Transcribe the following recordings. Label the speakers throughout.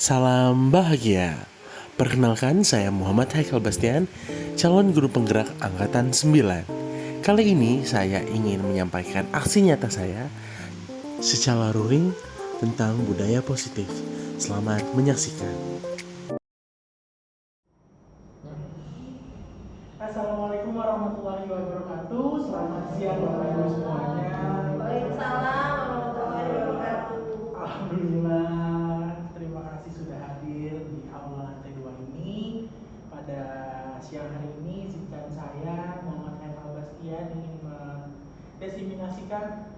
Speaker 1: Salam bahagia. Perkenalkan, saya Muhammad Haikal Bastian, calon guru penggerak angkatan 9. Kali ini saya ingin menyampaikan aksi nyata saya secara luring tentang budaya positif. Selamat menyaksikan.
Speaker 2: Assalamualaikum warahmatullahi wabarakatuh. Selamat siang Bapak Ibu semuanya.
Speaker 3: Waalaikumsalam warahmatullahi wabarakatuh.
Speaker 2: Alhamdulillah, terima kasih sudah hadir di aula lantai 2 ini. Pada siang hari ini, izinkan saya Muhammad Haikal Bastian ingin mendesiminasikan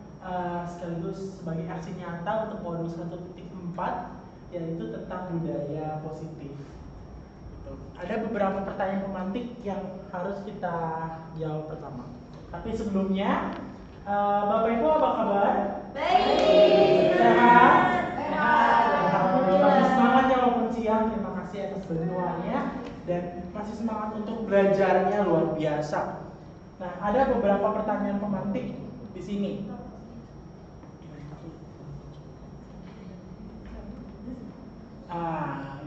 Speaker 2: sekaligus sebagai aksi nyata untuk modul 1.4, yaitu tentang budaya positif. Ada beberapa pertanyaan pemantik yang harus kita jawab pertama. Tapi sebelumnya, Bapak Ibu apa kabar?
Speaker 3: Baik.
Speaker 2: Sehat? Sehat. Alhamdulillah. Masih semangat ya walaupun siang. Terima kasih atas bantuannya dan masih semangat untuk belajarnya luar biasa. Nah, ada beberapa pertanyaan pemantik di sini.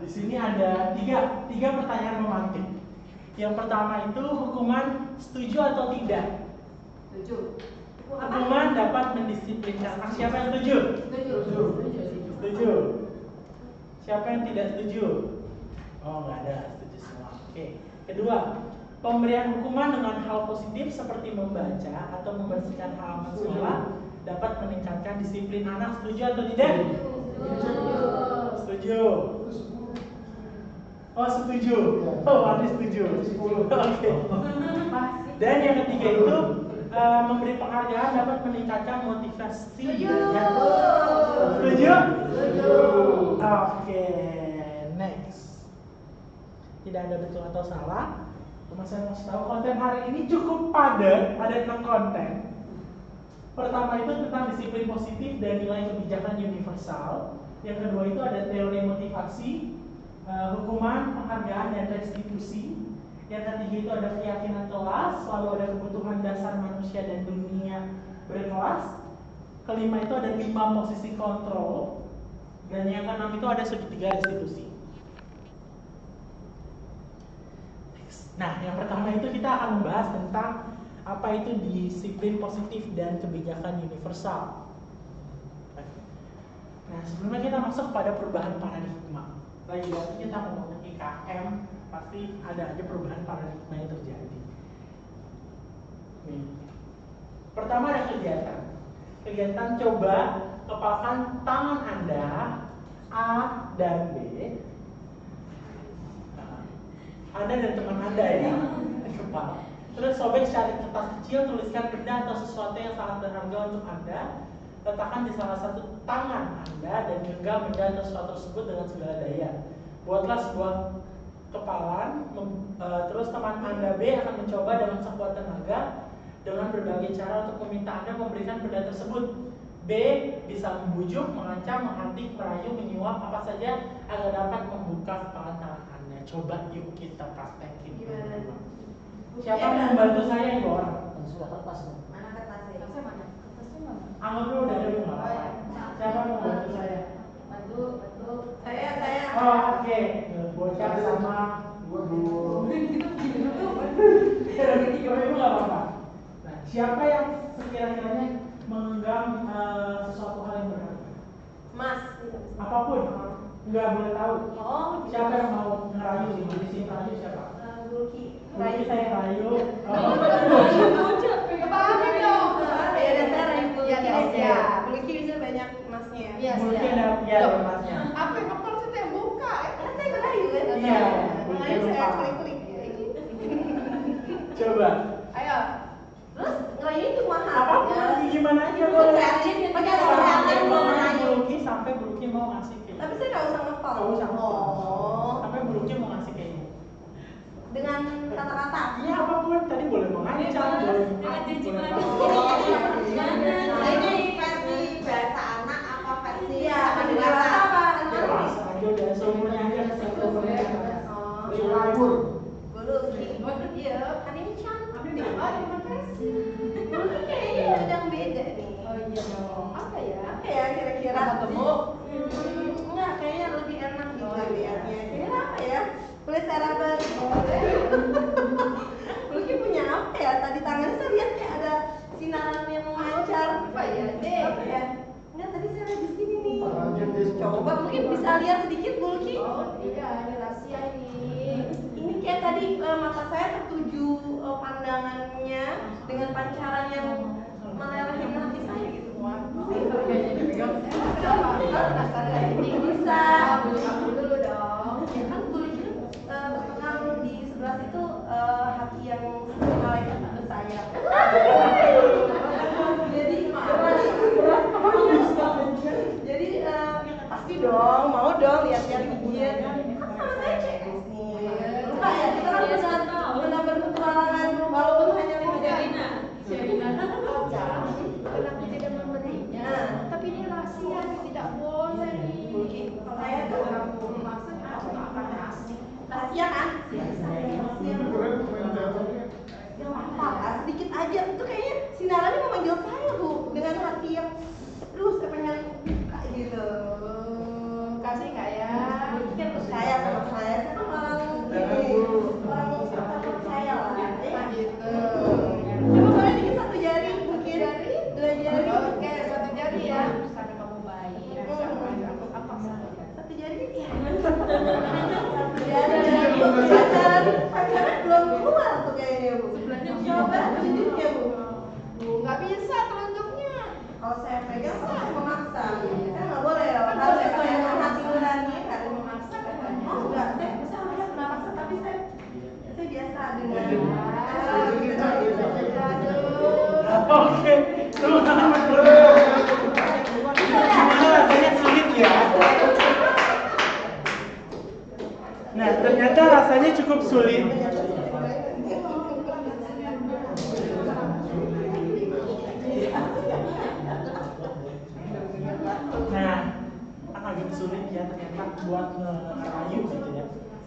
Speaker 2: Di sini ada tiga pertanyaan memantik. Yang pertama itu hukuman setuju atau tidak?
Speaker 3: Setuju.
Speaker 2: Hukuman dapat mendisiplinkan. Siapa yang setuju? Setuju. Siapa yang tidak setuju? Oh, nggak ada. Setuju semua. Oke. Kedua, pemberian hukuman dengan hal positif seperti membaca atau membersihkan halaman sekolah dapat meningkatkan disiplin anak. Setuju atau tidak? Setuju. Oh, setuju. Oh, Adi setuju. 10. Oke. Dan yang ketiga itu memberi penghargaan dapat meningkatkan motivasi. Setuju? Oke. Next. Tidak ada betul atau salah. Cuma saya mau tahu konten hari ini cukup padat. Ada 6 konten. Pertama itu tentang disiplin positif dan nilai kebijakan universal. Yang kedua itu ada teori motivasi, hukuman, penghargaan, dan restitusi. Yang ketiga itu ada keyakinan kelas, lalu ada kebutuhan dasar manusia dan dunia berkelas. Kelima itu ada 5 posisi kontrol. Dan yang keenam itu ada segitiga restitusi. Nah, yang pertama itu kita akan membahas tentang apa itu disiplin positif dan kebijakan universal. Nah, sebelumnya kita masuk pada perubahan paradigma. Lagi-lagi kita ngomongin IKM, pasti ada aja perubahan paradigma yang terjadi. Nih. Pertama ada kegiatan. Kegiatan coba kepalkan tangan Anda A dan B. Nah, Anda dan teman Anda ya, kepal. Terus sobek cari kertas kecil, tuliskan benda atau sesuatu yang sangat berharga untuk Anda. Letakkan di salah satu tangan Anda dan genggam benda atau sesuatu tersebut dengan segala daya. Buatlah sebuah kepalan, terus teman Anda B akan mencoba dengan sekuat tenaga dengan berbagai cara untuk meminta Anda memberikan benda tersebut. B bisa membujuk, mengancam, menghardik, merayu, menyuap, apa saja agar dapat membuka kepalan tangan Anda. Coba yuk kita praktekin. Siapa yang membantu saya ibu orang? Sudah kertas.
Speaker 3: Mana kertasnya?
Speaker 2: Anggap dulu dari rumah. Siapa yang membantu saya?
Speaker 3: Bantu. Saya.
Speaker 2: Oh, oke. Bocah sama guru. Kalau itu nggak apa-apa. Nah, siapa yang sekira-kiranya menggenggam sesuatu hal yang berharga?
Speaker 3: Mas.
Speaker 2: Apapun. Nggak boleh tahu.
Speaker 3: Oh.
Speaker 2: Siapa yang mau ngerayu sih? Jadi si ngerayu siapa?
Speaker 3: Bulki.
Speaker 2: Rayu saya rayu.
Speaker 3: Kepala dong. Ya ada saya rayu Bulki.
Speaker 2: Ya.
Speaker 3: Bulki bisa banyak emasnya.
Speaker 2: Bulki ada ya emasnya.
Speaker 3: Apa yang kepala itu yang buka? Kan saya ngerayu kan?
Speaker 2: Iya.
Speaker 3: Ngerayu saya klik-klik.
Speaker 2: Coba.
Speaker 3: Ayo. Terus ngerayu itu mahal.
Speaker 2: Apapun gimana aja boleh.
Speaker 3: Pakai kesehatan mau ngerayu.
Speaker 2: Bulki sampai Bulki mau ngasih ke.
Speaker 3: Tapi saya nggak usah ngepal.
Speaker 2: Nggak usah ngepal.
Speaker 3: Oh.
Speaker 2: Sampai Bulki mau ngasih ke ibu.
Speaker 3: Dengan kata-kata.
Speaker 2: Iya apapun tadi boleh mengancam, boleh
Speaker 3: Dengan
Speaker 2: boleh
Speaker 3: Nah, ini versi bahasa anak apa versi? Iya, dewasa apa?
Speaker 2: dewasa aja udah seumurnya aja seumurnya.
Speaker 3: Oh.
Speaker 2: Libur.
Speaker 3: Belum. Iya, kan ini cantik. Terima kasih. Mungkin kayaknya ada yang beda nih. Oh iya. Apa ya? Apa ya kira-kira? Enggak, kayaknya lebih enak gitu. boleh. Bulky punya apa ya? Tadi tangannya saya lihat kayak ada sinaran yang memancar. Apa ya, Dek? Apa ya? Enggak, tadi saya lihat di sini nih. Coba mungkin bisa lihat sedikit, Bulky.
Speaker 4: Oh iya, ini rahasia ini.
Speaker 3: Ini kayak tadi mata saya tertuju pandangannya dengan pancaran yang melelehkan hati saya gitu.
Speaker 4: Waduh, kayaknya dipegang. Kenapa? Penasaran ini.
Speaker 3: Bisa.
Speaker 4: Aku dulu dong.
Speaker 3: Ya kan Bulky terkenal di sebelah situ hati yang malaikat bersayap. Jadi pasti dong, mau dong lihat-lihat izin. Kan sama saya CS nih. Lupa ya, kita kan pernah berpetualangan walaupun hanya 5 jam.
Speaker 4: Kenapa tidak memberinya? Tapi ini rahasia, ini tidak boleh nih. Kalau
Speaker 3: Saya tuh
Speaker 4: kamu memaksa, aku nggak akan kasih.
Speaker 3: rahasia kan? Rahasia. Ya apa, sedikit aja. Itu kayaknya sinarannya memanggil saya tuh dengan hati yang saya pengen buka gitu.
Speaker 4: Kasih nggak ya?
Speaker 3: Bulky kan percaya sama saya kan orang ini, orang percaya lah.
Speaker 4: Nah, gitu.
Speaker 3: Coba boleh dikit satu jari mungkin.
Speaker 4: Jari?
Speaker 3: 2 jari.
Speaker 4: Oke, satu jari ya. Karena kamu baik. Apa
Speaker 3: Satu jari ya. Satu jari. Pacaran belum keluar tuh kayaknya Bu. Coba jujur ya Bu.
Speaker 4: Nggak bisa telunjuknya.
Speaker 3: Kalau saya pegang saya memaksa. Kan nggak boleh ya. Harus sesuai dengan hati nurani. Harus memaksa katanya. Oh enggak, saya melihat nggak maksa tapi saya biasa dengan.
Speaker 2: Oke, tepuk tangan buat Bulky. Gimana rasanya sulit ya? Nah, ternyata rasanya cukup sulit. Nah, agak sulit ya ternyata buat ngerayu gitu ya.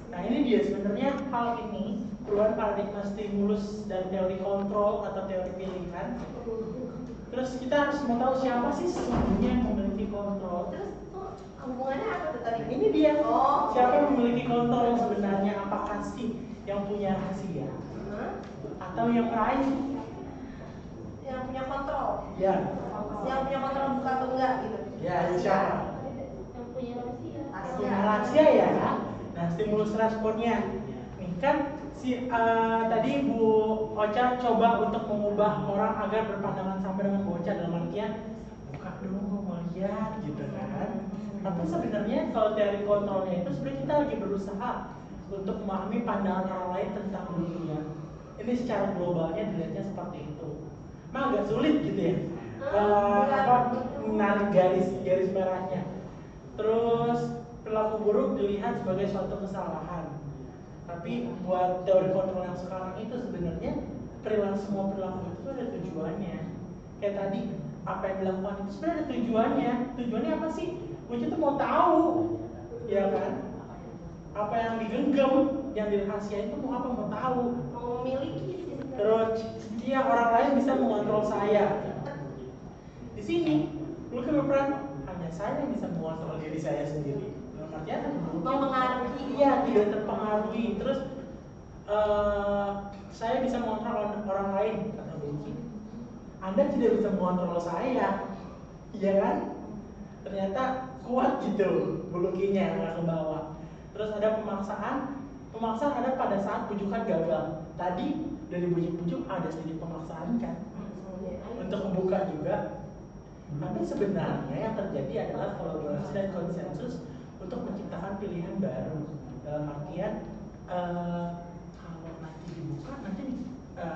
Speaker 2: Nah ini dia sebenarnya hal ini perubahan paradigma stimulus dan teori kontrol atau teori pilihan. Terus kita harus mau tahu siapa sih sesungguhnya yang memiliki kontrol.
Speaker 3: Terus hubungannya apa tuh tadi?
Speaker 2: Ini dia.
Speaker 3: Oh.
Speaker 2: Siapa yang memiliki kontrol yang sebenarnya? Apakah sih yang punya rahasia atau yang meraih?
Speaker 3: Yang punya kontrol.
Speaker 2: Ya.
Speaker 3: Yang punya kontrol buka atau enggak gitu.
Speaker 2: Ya, siapa?
Speaker 3: Yang punya rahasia.
Speaker 2: Punya rahasia ya. Nah, stimulus responnya. Nih kan tadi Bu Ocha coba untuk mengubah orang agar berpandangan sama dengan Bu Ocha dalam artian buka dong, gue mau lihat gitu kan. Tapi sebenarnya kalau teori kontrolnya itu sebenarnya kita lagi berusaha untuk memahami pandangan orang lain tentang dunia. Ini secara globalnya dilihatnya seperti itu. Nah, agak sulit gitu ya. Menarik garis merahnya. Terus perilaku buruk dilihat sebagai suatu kesalahan. Tapi buat teori kontrol yang sekarang itu sebenarnya semua perilaku itu ada tujuannya. Kayak tadi apa yang dilakukan itu sebenarnya ada tujuannya. Tujuannya apa sih? Gue tuh mau tahu, ya kan? Apa yang digenggam, yang dirahasiain itu mau apa? Mau tahu.
Speaker 3: Mau memiliki sih.
Speaker 2: Terus dia orang lain bisa mengontrol saya. Di sini, lu kan berperan hanya saya yang bisa mengontrol diri saya sendiri. Dalam artian
Speaker 3: Mempengaruhi.
Speaker 2: Iya, tidak terpengaruhi. Terus saya bisa mengontrol orang lain, kata Bulky. Anda tidak bisa mengontrol saya, iya kan? Ternyata kuat gitu Bulky-nya nggak ke bawah. Terus ada pemaksaan ada pada saat bujukan gagal. Tadi dari bujuk-bujuk ada sedikit pemaksaan kan, untuk membuka juga. Tapi sebenarnya yang terjadi adalah kolaborasi dan konsensus untuk menciptakan pilihan baru. Dalam artian kalau nanti dibuka, nanti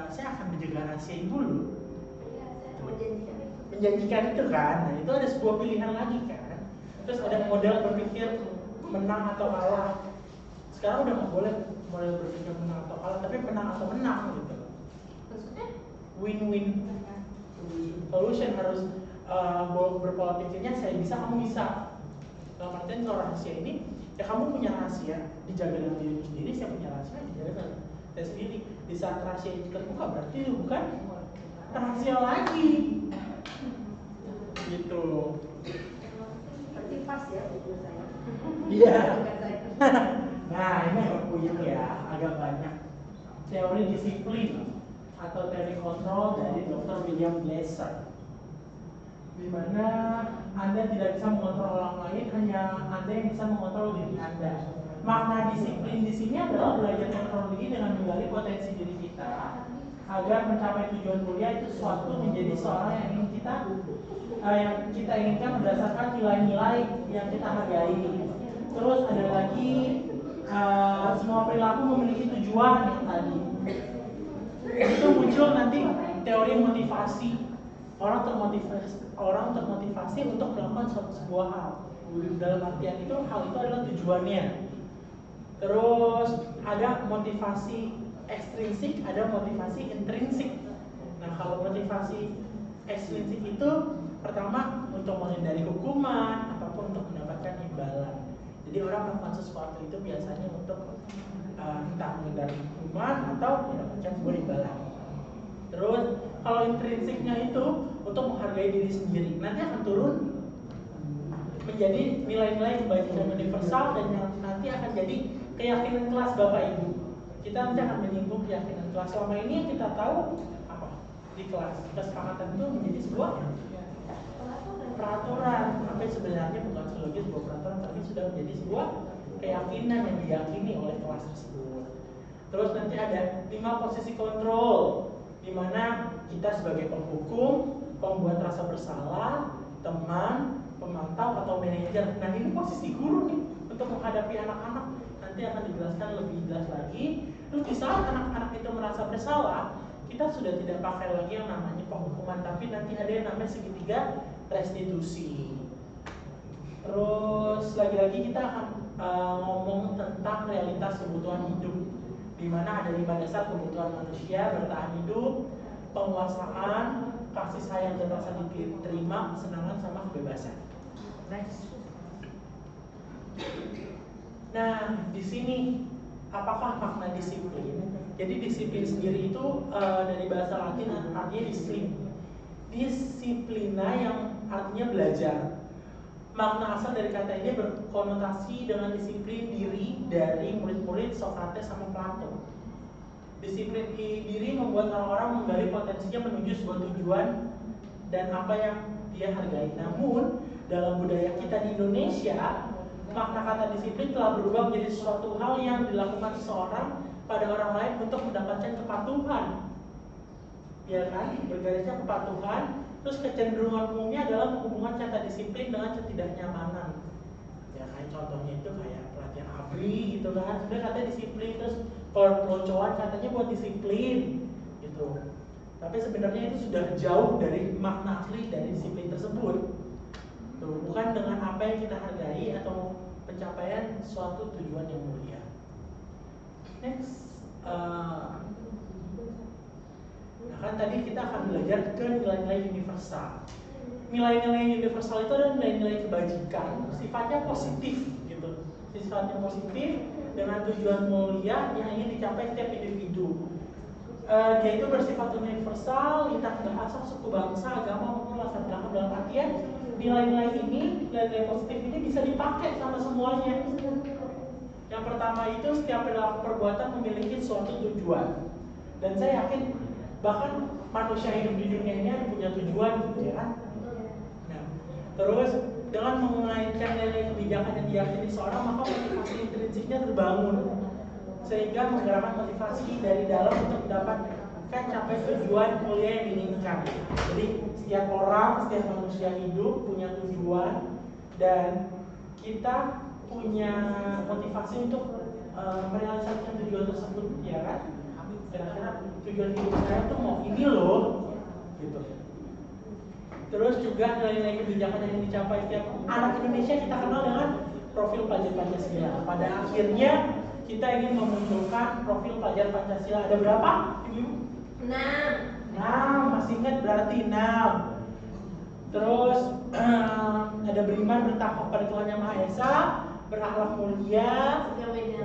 Speaker 2: saya akan menjaga rahasia ibu dulu. Menjanjikan itu kan, nah itu ada sebuah pilihan lagi kan. Terus ada model berpikir menang atau kalah. Sekarang udah nggak boleh model berpikir menang atau kalah, tapi menang atau menang gitu. Win-win solution harus berpola pikirnya saya bisa, kamu bisa. Dalam artian kalau rahasia ini, ya kamu punya rahasia dijaga dengan diri sendiri, saya punya rahasia dijaga dengan saya sendiri. Di saat rahasia itu terbuka berarti itu bukan rahasia lagi. Gitu.
Speaker 3: Berarti pas ya buku saya.
Speaker 2: Iya. Nah, ini agak puyeng ya, agak banyak. Teori disiplin atau teori kontrol dari Dr. William Glasser, di mana Anda tidak bisa mengontrol orang lain, hanya Anda yang bisa mengontrol diri Anda. Makna disiplin di sini adalah belajar teknologi dengan menggali potensi diri kita agar mencapai tujuan mulia itu suatu menjadi seorang yang ingin yang kita inginkan berdasarkan nilai-nilai yang kita hargai. Terus ada lagi semua perilaku memiliki tujuan yang tadi. Itu muncul nanti teori motivasi. Orang termotivasi untuk melakukan sebuah hal. Dalam artian itu hal itu adalah tujuannya. Terus ada motivasi ekstrinsik, ada motivasi intrinsik. Nah, kalau motivasi ekstrinsik itu pertama untuk menghindari hukuman ataupun untuk mendapatkan imbalan. Jadi orang melakukan sesuatu itu biasanya untuk entah menghindari hukuman atau mendapatkan sebuah imbalan. Terus kalau intrinsiknya itu untuk menghargai diri sendiri, nanti akan turun menjadi nilai-nilai kebajikan universal dan yang nanti akan jadi keyakinan kelas Bapak Ibu. Kita nanti akan menyinggung keyakinan kelas. Selama ini yang kita tahu apa di kelas kesepakatan itu menjadi sebuah peraturan, tapi sebenarnya bukan lagi sebuah peraturan, tapi sudah menjadi sebuah keyakinan yang diyakini oleh kelas tersebut. Terus nanti ada 5 posisi kontrol, di mana kita sebagai penghukum, pembuat rasa bersalah, teman, pemantau atau manajer. Nah, ini posisi guru nih untuk menghadapi anak-anak. Nanti akan dijelaskan lebih jelas lagi. Terus di saat anak-anak itu merasa bersalah, kita sudah tidak pakai lagi yang namanya penghukuman, tapi nanti ada yang namanya segitiga restitusi. Terus lagi-lagi kita akan ngomong tentang realitas kebutuhan hidup, di mana ada 5 dasar kebutuhan manusia: bertahan hidup, penguasaan, kasih sayang dan rasa diterima, kesenangan sama kebebasan. Next. Nah, di sini apakah makna disiplin? Jadi disiplin sendiri itu dari bahasa Latin artinya disiplina, yang artinya belajar. Makna asal dari kata ini berkonotasi dengan disiplin diri dari murid-murid Sokrates sama Plato. Disiplin diri membuat orang-orang menggali potensinya menuju sebuah tujuan dan apa yang dia hargai. Namun dalam budaya kita di Indonesia, makna kata disiplin telah berubah menjadi sesuatu hal yang dilakukan seseorang pada orang lain untuk mendapatkan kepatuhan. Ya kan, bergarisnya kepatuhan. Terus kecenderungan umumnya adalah menghubungkan kata disiplin dengan ketidaknyamanan. Ya kan, contohnya itu kayak pelatihan ABRI gitu kan, sebenarnya katanya disiplin, terus peloncoan katanya buat disiplin gitu. Tapi sebenarnya itu sudah jauh dari makna asli dari disiplin tersebut. Tuh, bukan dengan apa yang kita hargai atau pencapaian suatu tujuan yang mulia. Next. Nah kan tadi kita akan belajar ke nilai-nilai universal. Nilai-nilai universal itu adalah nilai-nilai kebajikan, sifatnya positif gitu. Sifatnya positif dengan tujuan mulia yang ingin dicapai setiap individu. Dia itu bersifat universal, lintas bahasa, suku bangsa, agama maupun latar belakang. Dalam artian nilai-nilai ini, nilai-nilai positif ini bisa dipakai sama semuanya. Yang pertama itu setiap perilaku perbuatan memiliki suatu tujuan. Dan saya yakin bahkan manusia hidup di dunia ini ada punya tujuan gitu ya kan. Nah, terus dengan mengaitkan nilai kebijakan yang diyakini seorang, maka motivasi intrinsiknya terbangun sehingga menggerakkan motivasi dari dalam untuk mendapatkan capai tujuan mulia yang diinginkan. Jadi setiap orang, setiap manusia hidup punya tujuan dan kita punya motivasi untuk merealisasikan tujuan tersebut, ya kan? Kira-kira tujuan hidup saya tuh mau ini loh, gitu. Terus juga nilai-nilai kebijakan yang dicapai setiap anak Indonesia kita kenal dengan profil pelajar Pancasila. Pada akhirnya kita ingin memunculkan profil pelajar Pancasila. Ada berapa? Ibu? 6. Masih ingat berarti 6. Terus ada beriman, bertakwa pada Tuhan Yang Maha Esa, berakhlak mulia,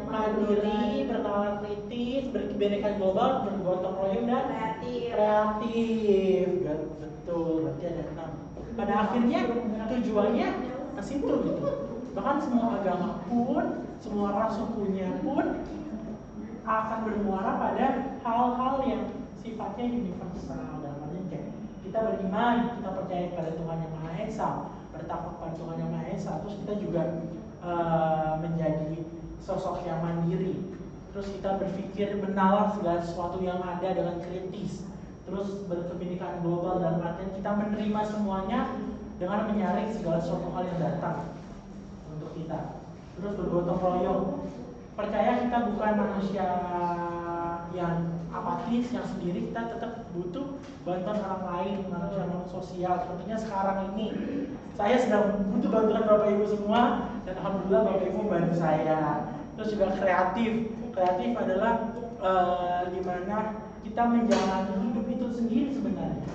Speaker 2: mandiri, bernalar kritis, berkebinekaan global, bergotong royong dan kreatif. Betul, berarti ada 6. Pada akhirnya tujuannya ke situ gitu. Bahkan semua agama pun semua ras sukunya pun akan bermuara pada hal-hal yang sifatnya universal. Dalam artian kayak kita beriman, kita percaya pada Tuhan Yang Maha Esa, bertakwa kepada Tuhan Yang Maha Esa, terus kita juga menjadi sosok yang mandiri. Terus kita berpikir menalar segala sesuatu yang ada dengan kritis. Terus berkebinekaan global dalam artian kita menerima semuanya dengan menyaring segala sesuatu hal yang datang untuk kita. Terus bergotong royong. Percaya kita bukan manusia yang apatis, yang sendiri, kita tetap butuh bantuan orang lain, manusia non sosial. Sepertinya sekarang ini saya sedang butuh bantuan Bapak Ibu semua, dan alhamdulillah Bapak Ibu membantu saya. Terus juga kreatif. Kreatif adalah dimana kita menjalani hidup itu sendiri sebenarnya.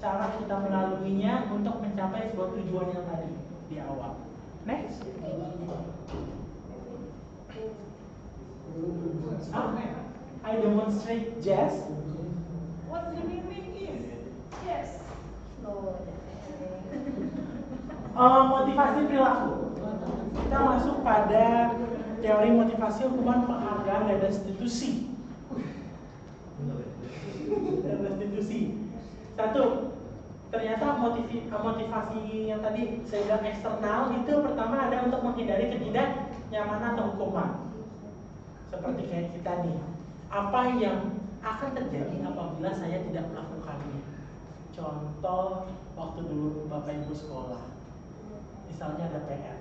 Speaker 2: Cara kita melaluinya untuk mencapai sebuah tujuan yang tadi di awal. Next. I demonstrate jazz.
Speaker 4: What the meaning is? Yes. No.
Speaker 2: Motivasi perilaku. Kita masuk pada teori motivasi, hukuman, penghargaan, dan restitusi. Satu, ternyata motivasi yang tadi saya bilang eksternal itu pertama ada untuk menghindari ketidaknyamanan atau hukuman. Seperti kayak kita nih, apa yang akan terjadi apabila saya tidak melakukannya? Contoh, waktu dulu Bapak Ibu sekolah, misalnya ada PR,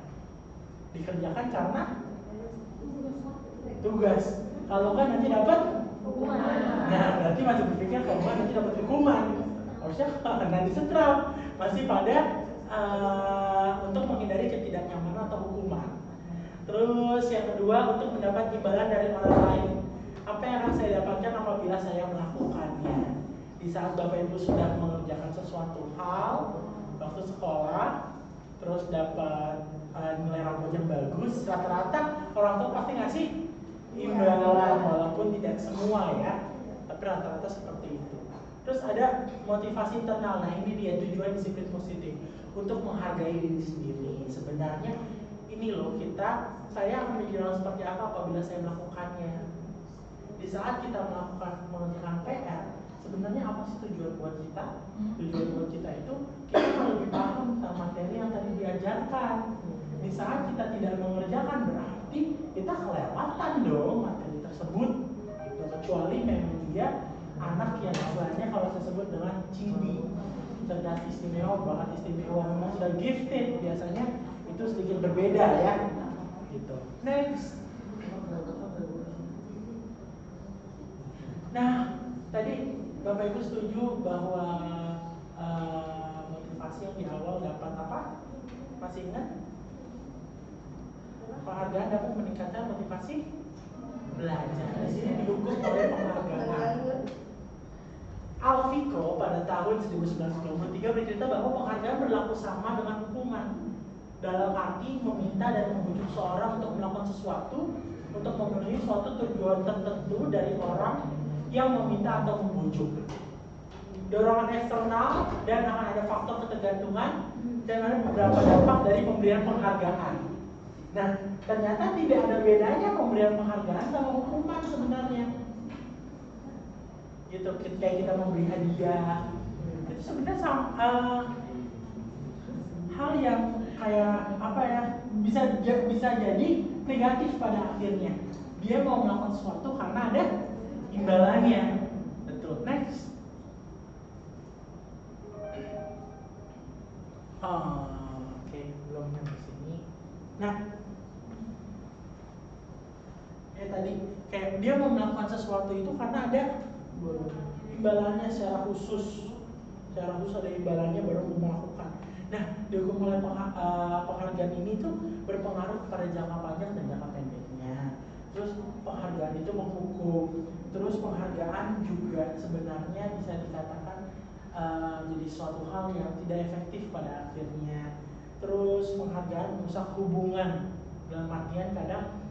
Speaker 2: dikerjakan karena tugas. Kalau kan nanti dapat hukuman. Nah, berarti masih berpikir kalau kan nanti dapat hukuman. Harusnya nanti setrap. Masih pada untuk menghindari ketidaknyamanan atau hukuman. Terus yang kedua, untuk mendapat imbalan dari orang lain. Apa yang akan saya dapatkan apabila saya melakukannya? Di saat Bapak Ibu sudah mengerjakan sesuatu hal waktu sekolah, terus dapat nilai rapot yang bagus, rata-rata orang tua pasti ngasih imbalan, walaupun tidak semua ya, tapi rata-rata seperti itu. Terus ada motivasi internal. Nah, ini dia tujuan disiplin positif, untuk menghargai diri sendiri. Sebenarnya ini loh, saya akan menjadi orang seperti apa apabila saya melakukannya. Di saat kita mengerjakan PR, sebenarnya apa sih tujuan buat kita? Tujuan buat kita itu kita akan lebih paham tentang materi yang tadi diajarkan. Di saat kita tidak mengerjakan, berarti kita kelewatan dong materi tersebut. Kecuali memang dia anak yang istilahnya kalau saya sebut dengan cibi, cerdas istimewa, bakat istimewa, memang sudah gifted, biasanya itu sedikit berbeda ya. Gitu. Next. Nah, tadi Bapak Ibu setuju bahwa motivasi yang di awal dapat apa? Masih ingat? Penghargaan dapat meningkatkan motivasi belajar. Di sini didukung oleh penghargaan. Alfico pada tahun 1993 bercerita bahwa penghargaan berlaku sama dengan hukuman. Dalam arti meminta dan membujuk seorang untuk melakukan sesuatu untuk memenuhi suatu tujuan tertentu dari orang yang meminta atau membujuk. Dorongan eksternal dan akan ada faktor ketergantungan dan ada beberapa dampak dari pemberian penghargaan. Nah, ternyata tidak ada bedanya pemberian penghargaan sama hukuman sebenarnya. Gitu, kayak kita memberi hadiah, itu sebenarnya hal yang kayak apa ya, bisa jadi negatif pada akhirnya. Dia mau melakukan sesuatu karena ada imbalannya. Betul. Next. Oke, belum sampai sini. Nah, tadi kayak dia mau melakukan sesuatu itu karena ada imbalannya secara khusus. Secara khusus ada imbalannya baru mau melakukan. Nah, dihukum oleh penghargaan ini tuh berpengaruh pada jangka panjang dan jangka pendeknya. Terus penghargaan itu menghukum. Terus penghargaan juga sebenarnya bisa dikatakan jadi suatu hal yang tidak efektif pada akhirnya. Terus penghargaan merusak hubungan. Dalam artian kadang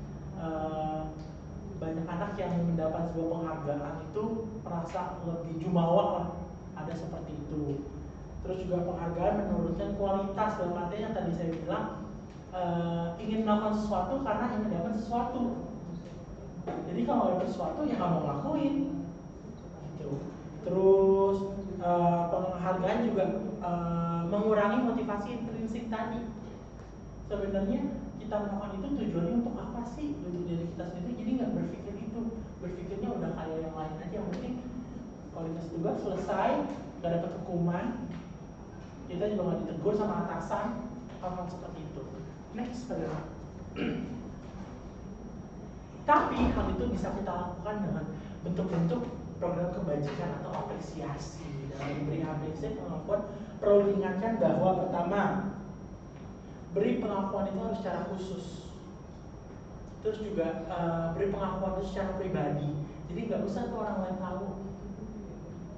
Speaker 2: banyak anak yang mendapat sebuah penghargaan itu merasa lebih jumawa lah, ada seperti itu. Terus juga penghargaan menurunkan kualitas, dalam artian yang tadi saya bilang ingin melakukan sesuatu karena ingin dapat sesuatu. Jadi kalau ada sesuatu ya nggak mau ngelakuin. Gitu. Terus penghargaan juga mengurangi motivasi intrinsik tadi. Sebenarnya kita melakukan itu tujuannya untuk apa sih? Untuk diri kita sendiri. Jadi nggak berpikir itu, berpikirnya udah kayak yang lain aja. Yang penting kualitas tugas selesai, nggak dapat hukuman, kita juga nggak ditegur sama atasan, hal-hal seperti itu. Next, bagaimana? Tapi hal itu bisa kita lakukan dengan bentuk-bentuk program kebajikan atau apresiasi. Dalam memberi apresiasi pengakuan perlu diingatkan bahwa pertama, beri pengakuan itu harus secara khusus. Terus juga beri pengakuan itu secara pribadi. Jadi nggak usah tuh orang lain tahu.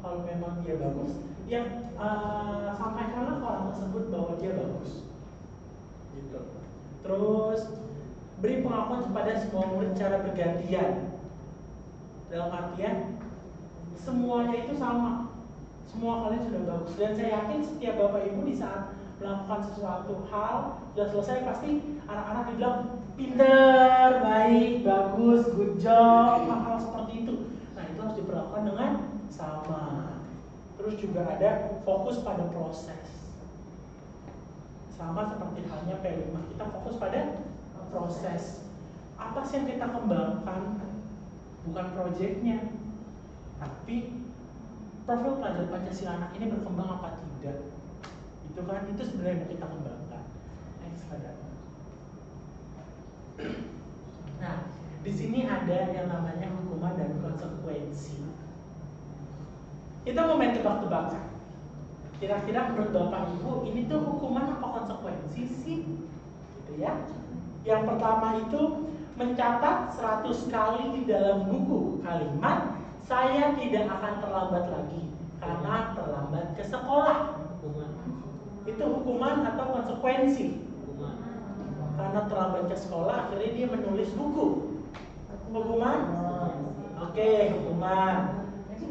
Speaker 2: Kalau memang dia bagus, ya sampaikanlah ke orang tersebut bahwa dia bagus. Gitu. Terus beri pengakuan kepada semua murid secara bergantian. Dalam artian semuanya itu sama. Semua kalian sudah bagus. Dan saya yakin setiap bapak ibu di saat melakukan sesuatu hal sudah selesai pasti anak-anak dibilang pinter, baik, bagus, good job, hal-hal seperti itu. Nah itu harus diperlakukan dengan sama. Terus juga ada fokus pada proses. Sama seperti halnya P5, kita fokus pada proses. Apa sih yang kita kembangkan? Bukan proyeknya, tapi profil pelajar Pancasila anak ini berkembang apa tidak? Itu kan, itu sebenarnya yang kita kembangkan. Next, nah, di sini ada yang namanya hukuman dan konsekuensi. Kita mau main tebak-tebakan. Kira-kira menurut Bapak Ibu ini tuh hukuman apa konsekuensi sih? Gitu ya. Yang pertama itu mencatat 100 kali di dalam buku kalimat saya tidak akan terlambat lagi karena terlambat ke sekolah. Itu hukuman atau konsekuensi? Karena terlambat ke sekolah akhirnya dia menulis buku. Hukuman? Oke, hukuman.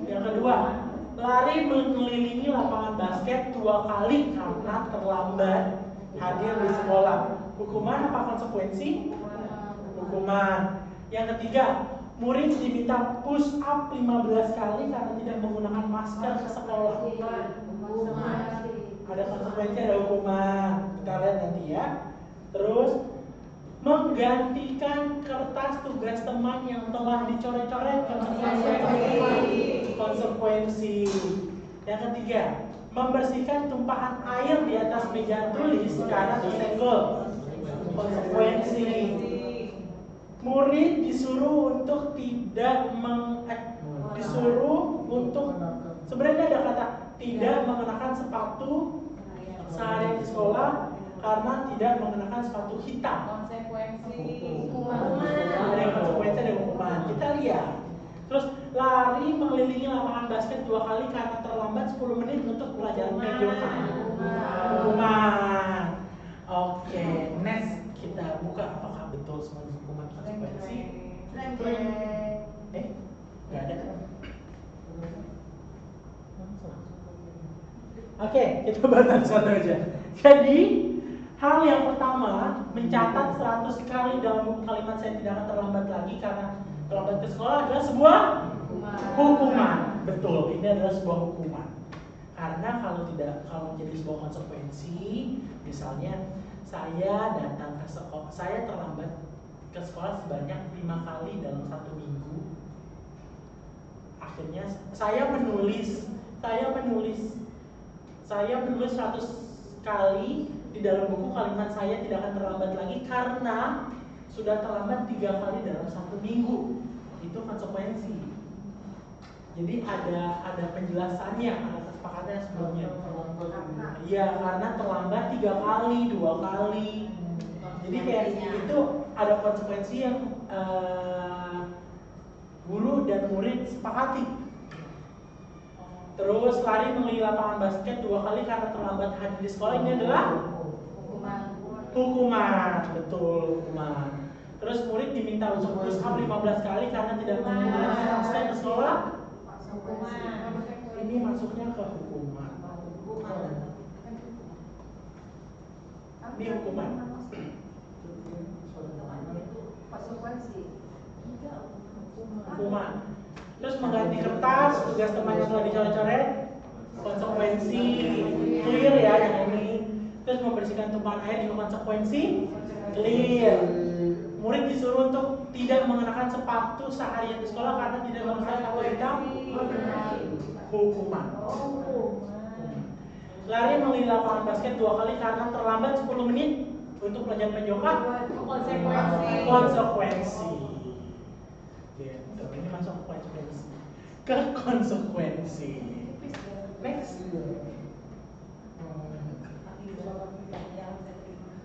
Speaker 2: Yang kedua, lari mengelilingi lapangan basket 2 kali karena terlambat hadir di sekolah. Hukuman apa konsekuensi? Hukuman. Yang ketiga, murid diminta push up 15 kali karena tidak menggunakan masker ke sekolah.
Speaker 4: Hukuman.
Speaker 2: Ada konsekuensi, ada hukuman. Kita lihat nanti ya. Terus menggantikan kertas tugas teman yang telah dicoret-coret, konsekuensi. Yang ketiga, membersihkan tumpahan air di atas meja tulis karena tersenggol, konsekuensi. Murid disuruh untuk sebenarnya ada kata tidak mengenakan sepatu sehari di sekolah karena tidak mengenakan sepatu hitam.
Speaker 4: Konsekuensi.
Speaker 2: Ada yang konsekuensi, ada hukuman. Kita lihat. Terus lari mengelilingi lapangan basket 2 kali karena terlambat 10 menit untuk pelajaran PJOK. Hukuman. Oke, next kita buka apakah betul semua hukuman konsekuensi. Nggak ada kan? Oke, kita bahas satu aja. Jadi, hal yang pertama, mencatat 100 kali dalam buku kalimat saya tidak akan terlambat lagi karena terlambat ke sekolah adalah sebuah hukuman. Betul, ini adalah sebuah hukuman. Karena kalau menjadi sebuah konsekuensi, misalnya saya datang ke sekolah, saya terlambat ke sekolah sebanyak 5 kali dalam 1 minggu. Akhirnya saya menulis 100 kali di dalam buku kalimat saya tidak akan terlambat lagi karena sudah terlambat 3 kali dalam 1 minggu. Itu konsekuensi. Jadi ada penjelasannya, ada kesepakatan sebelumnya. Iya, karena terlambat 3 kali, 2 kali. Jadi kayak itu ada konsekuensi yang guru dan murid sepakati. Terus lari mengelilingi lapangan basket 2 kali karena terlambat hadir di sekolah, ini adalah hukuman. Betul, hukuman. Terus murid diminta untuk push up 15 kali karena tidak menggunakan masker ke sekolah.
Speaker 4: Hukuman.
Speaker 2: Ini masuknya ke hukuman. Ini hukuman. hukuman. Terus mengganti kertas, tugas teman yang telah dicoret-coret, konsekuensi. Clear ya yang ini. Terus membersihkan tumpahan air juga konsekuensi. Clear. Murid disuruh untuk tidak mengenakan sepatu seharian di sekolah karena tidak memenuhi kartu hitam. Hukuman. Lari mengelilingi lapangan basket 2 kali karena terlambat 10 menit untuk pelajaran PJOK. Konsekuensi. Gitu. Ini masuk konsekuensi. Ke konsekuensi. Next.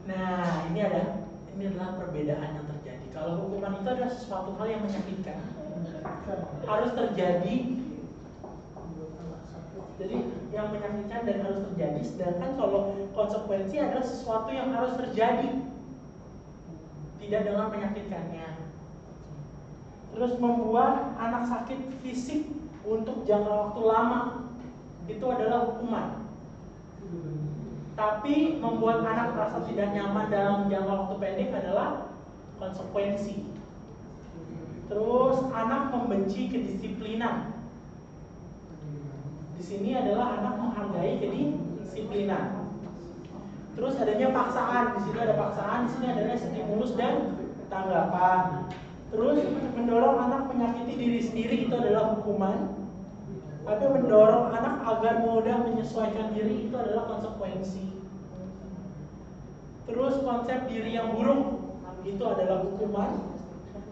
Speaker 2: Nah, ini adalah perbedaan yang terjadi. Kalau hukuman itu adalah sesuatu hal yang menyakitkan, harus terjadi. Jadi yang menyakitkan dan harus terjadi. Sedangkan kalau konsekuensi adalah sesuatu yang harus terjadi, tidak dengan menyakitkannya. Terus membuat anak sakit fisik untuk jangka waktu lama, itu adalah hukuman. Tapi membuat anak merasa tidak nyaman dalam jangka waktu pendek adalah konsekuensi. Terus anak membenci kedisiplinan. Di sini adalah anak menghargai kedisiplinan. Terus adanya paksaan. Di sini ada paksaan. Di sini adalah stimulus dan tanggapan. Terus mendorong anak menyakiti diri sendiri itu adalah hukuman. Tapi mendorong anak agar mudah menyesuaikan diri itu adalah konsekuensi. Terus konsep diri yang buruk itu adalah hukuman.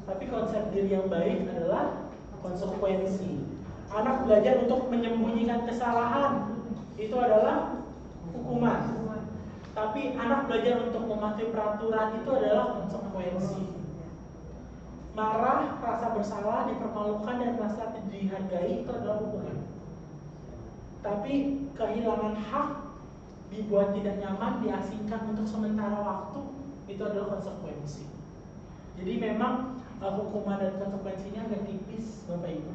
Speaker 2: Tapi konsep diri yang baik adalah konsekuensi. Anak belajar untuk menyembunyikan kesalahan itu adalah hukuman. Tapi anak belajar untuk mematuhi peraturan itu adalah konsekuensi. Marah, rasa bersalah, dipermalukan dan merasa tidak dihargai itu adalah hukuman. Tapi kehilangan hak, dibuat tidak nyaman, diasingkan untuk sementara waktu itu adalah konsekuensi. Jadi memang hukuman dan konsekuensinya agak tipis, Bapak Ibu.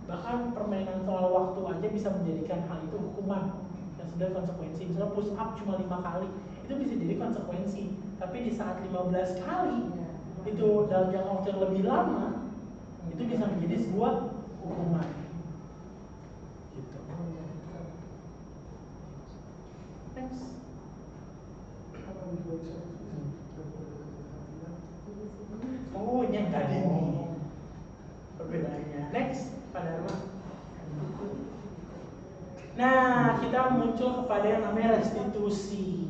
Speaker 2: Bahkan permainan soal waktu aja bisa menjadikan hal itu hukuman dan sudah konsekuensi. Misalnya push up cuma 5 kali, itu bisa jadi konsekuensi. Tapi di saat 15 kali itu dalam jangka waktu yang lebih lama, itu bisa menjadi sebuah hukuman. Gitu. Next. Oh, ini yang tadi nih perbedaannya. Next, Pak Dharma. Nah, kita muncul kepada yang namanya restitusi.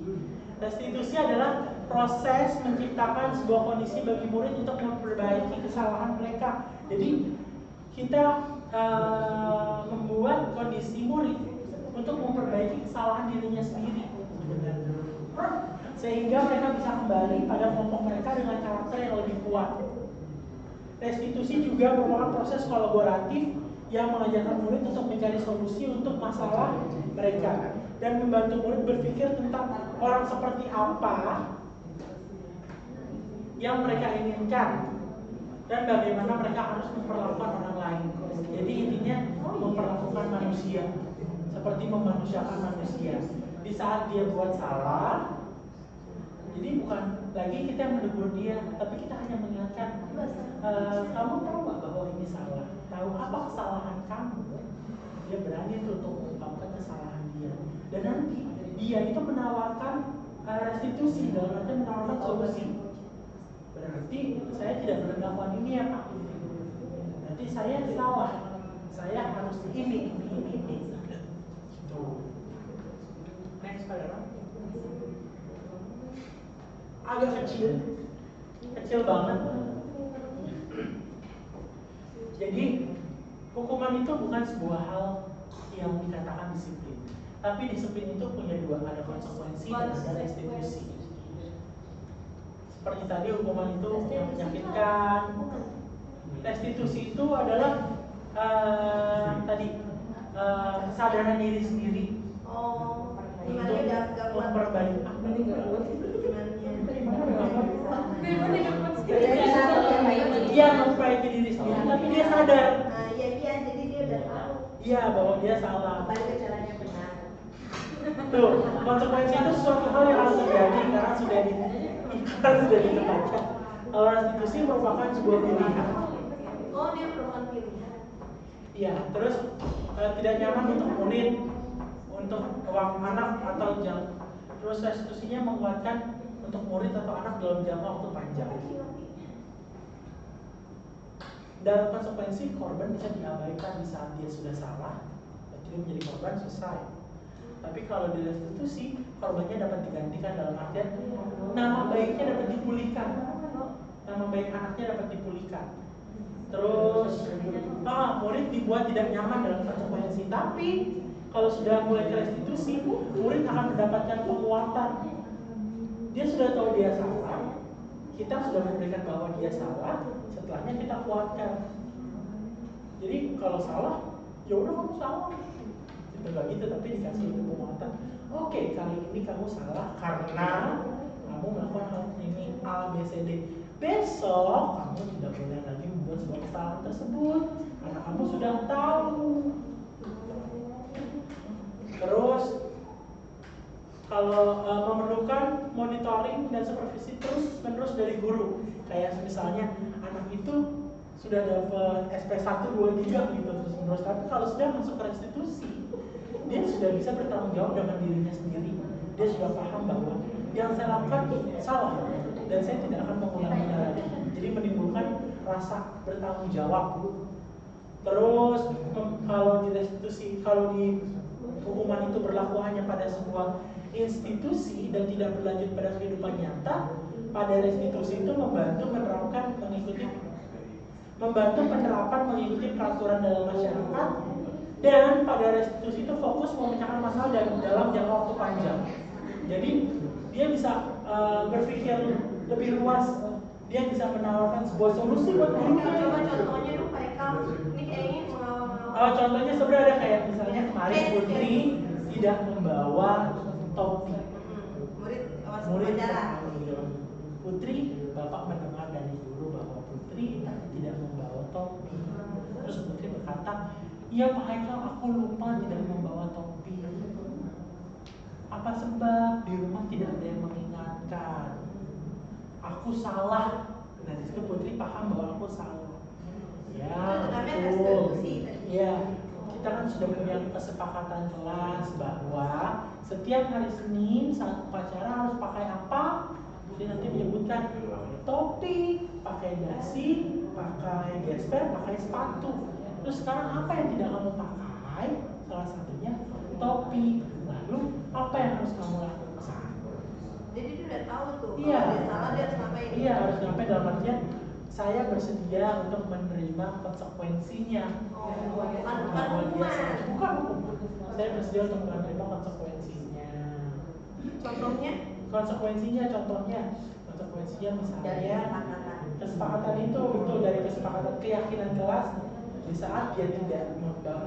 Speaker 2: Restitusi adalah proses menciptakan sebuah kondisi bagi murid untuk memperbaiki kesalahan mereka. Jadi kita membuat kondisi murid untuk memperbaiki kesalahan dirinya sendiri, sehingga mereka bisa kembali pada kelompok mereka dengan karakter yang lebih kuat. Restitusi juga merupakan proses kolaboratif yang mengajarkan murid untuk mencari solusi untuk masalah mereka dan membantu murid berpikir tentang orang seperti apa yang mereka inginkan dan bagaimana mereka harus memperlakukan orang lain. Jadi intinya memperlakukan manusia seperti memanusiakan manusia. Di saat dia buat salah, jadi bukan lagi kita yang menegur dia, tapi kita hanya mengingatkan, kamu tahu nggak bahwa ini salah? Tahu apa kesalahan kamu? Dia berani tuh untuk mengungkapkan kesalahan dia. Dan nanti dia itu menawarkan restitusi, dalam arti menawarkan solusi. Berarti saya tidak boleh melakukan ini ya Pak. Nanti saya salah, saya harus ini. Tuh. Next, Pak Dharma. Agak kecil banget. Jadi hukuman itu bukan sebuah hal yang dikatakan disiplin, tapi disiplin itu punya dua, ada konsekuensi dan ada restitusi. Seperti tadi hukuman itu yang menyakitkan, restitusi itu adalah kesadaran diri sendiri.
Speaker 3: Oh,
Speaker 2: Untuk
Speaker 3: gimana gak kuat
Speaker 2: memperbaiki dia memperbaiki diri sendiri, tapi dia sadar.
Speaker 3: Nah, iya, jadi dia udah tahu.
Speaker 2: Iya, bahwa dia salah.
Speaker 3: Kembali ke caranya benar.
Speaker 2: Tuh, konsekuensi itu suatu hal yang harus terjadi karena sudah ditempatkan. Kalau restitusi merupakan sebuah pilihan.
Speaker 3: Oh, dia merupakan pilihan.
Speaker 2: Iya, terus tidak nyaman untuk murid, untuk anak atau jam. Terus restitusinya menguatkan untuk murid atau anak dalam jangka waktu panjang. Dalam konsekuensi korban bisa diabaikan di saat dia sudah salah, berarti dia menjadi korban selesai. Tapi kalau di restitusi, korbannya dapat digantikan dalam artian nama baiknya dapat dipulihkan, nama baik anaknya dapat dipulihkan. Terus, murid dibuat tidak nyaman dalam konsekuensi. Tapi kalau sudah mulai ke restitusi, murid akan mendapatkan penguatan. Dia sudah tahu dia salah, kita sudah memberikan bahwa dia salah, setelahnya kita kuatkan. Jadi kalau salah, ya udah kamu salah. Itu nggak gitu, tapi dikasih itu penguatan. Oke, kali ini kamu salah karena kamu melakukan hal ini A, B, C, D. Besok kamu tidak boleh lagi membuat sebuah kesalahan tersebut karena kamu sudah tahu. Terus kalau memerlukan monitoring dan supervisi terus-menerus dari guru. Kayak misalnya anak itu sudah dapat SP 1, 2, 3 gitu terus-menerus. Tapi kalau sudah masuk ke restitusi, dia sudah bisa bertanggung jawab dengan dirinya sendiri. Dia sudah paham bahwa yang saya lakukan salah dan saya tidak akan mengulanginya lagi. Jadi menimbulkan rasa bertanggung jawab. Terus kalau di restitusi, kalau di hukuman itu berlaku hanya pada sebuah institusi dan tidak berlanjut pada kehidupan nyata, pada restitusi itu membantu penerapan mengikuti peraturan dalam masyarakat, dan pada restitusi itu fokus memecahkan masalah dalam jangka waktu panjang. Jadi dia bisa berpikir lebih luas, dia bisa menawarkan sebuah solusi buat gurunya.
Speaker 3: Coba contohnya dong Pak Eka, ini kayaknya
Speaker 2: Contohnya sebenarnya ada kayak misalnya kemarin Putri tidak membawa topi. Murid Putri, Bapak mendengar dari guru bahwa Putri tidak membawa topi. Terus Putri berkata, iya Pak Haikal, aku lupa tidak membawa topi. Apa sebab di rumah tidak ada yang mengingatkan? Aku salah. Nah disitu Putri paham bahwa aku salah. Ya, betul. Ya, kita kan sudah punya kesepakatan kelas bahwa setiap hari Senin saat upacara harus pakai apa? Jadi nanti menyebutkan pakai topi, pakai dasi, pakai gesper, pakai sepatu. Terus sekarang apa yang tidak kamu pakai? Salah satunya topi. Lalu apa yang harus kamu lakukan?
Speaker 3: Jadi dia udah tahu tuh.
Speaker 2: Iya.
Speaker 3: Kalau dia salah dia harus ngapain?
Speaker 2: Iya, harus ngapain dalam artian saya bersedia untuk menerima konsekuensinya.
Speaker 3: Bukan
Speaker 2: Bukan
Speaker 3: hukuman.
Speaker 2: hukuman. Saya bersedia untuk menerima konsekuensinya.
Speaker 3: Contohnya?
Speaker 2: Konsekuensinya misalnya kesepakatan itu betul dari kesepakatan keyakinan kelas. Di saat dia tidak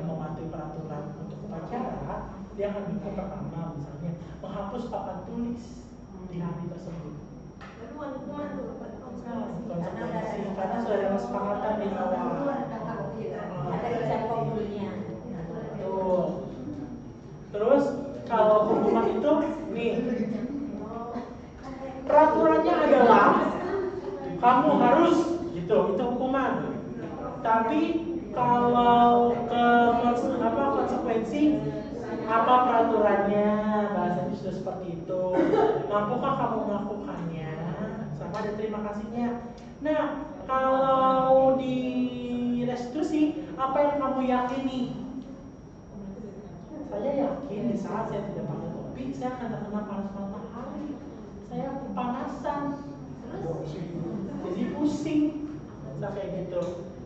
Speaker 2: mematuhi peraturan untuk upacara, dia akan minta pertama misalnya menghapus papan tulis di hari tersebut.
Speaker 3: Itu bukan hukuman tuh,
Speaker 2: Konsekuensi karena sudah ada kesepakatan di awal.
Speaker 3: Ada izin komuninya.
Speaker 2: Betul. Terus kalau hukuman itu nih, peraturannya adalah kamu harus gitu, itu hukuman. Tapi kalau ke konsekuensi apa peraturannya, bahasanya sudah seperti itu. Mampukah kamu melakukannya? Sama ada terima kasihnya. Nah, kalau di restitusi apa yang kamu yakini? Saya yakin di saat saya tidak pakai topi, saya akan terkena panas matahari. Saya kepanasan, jadi pusing, kayak gitu.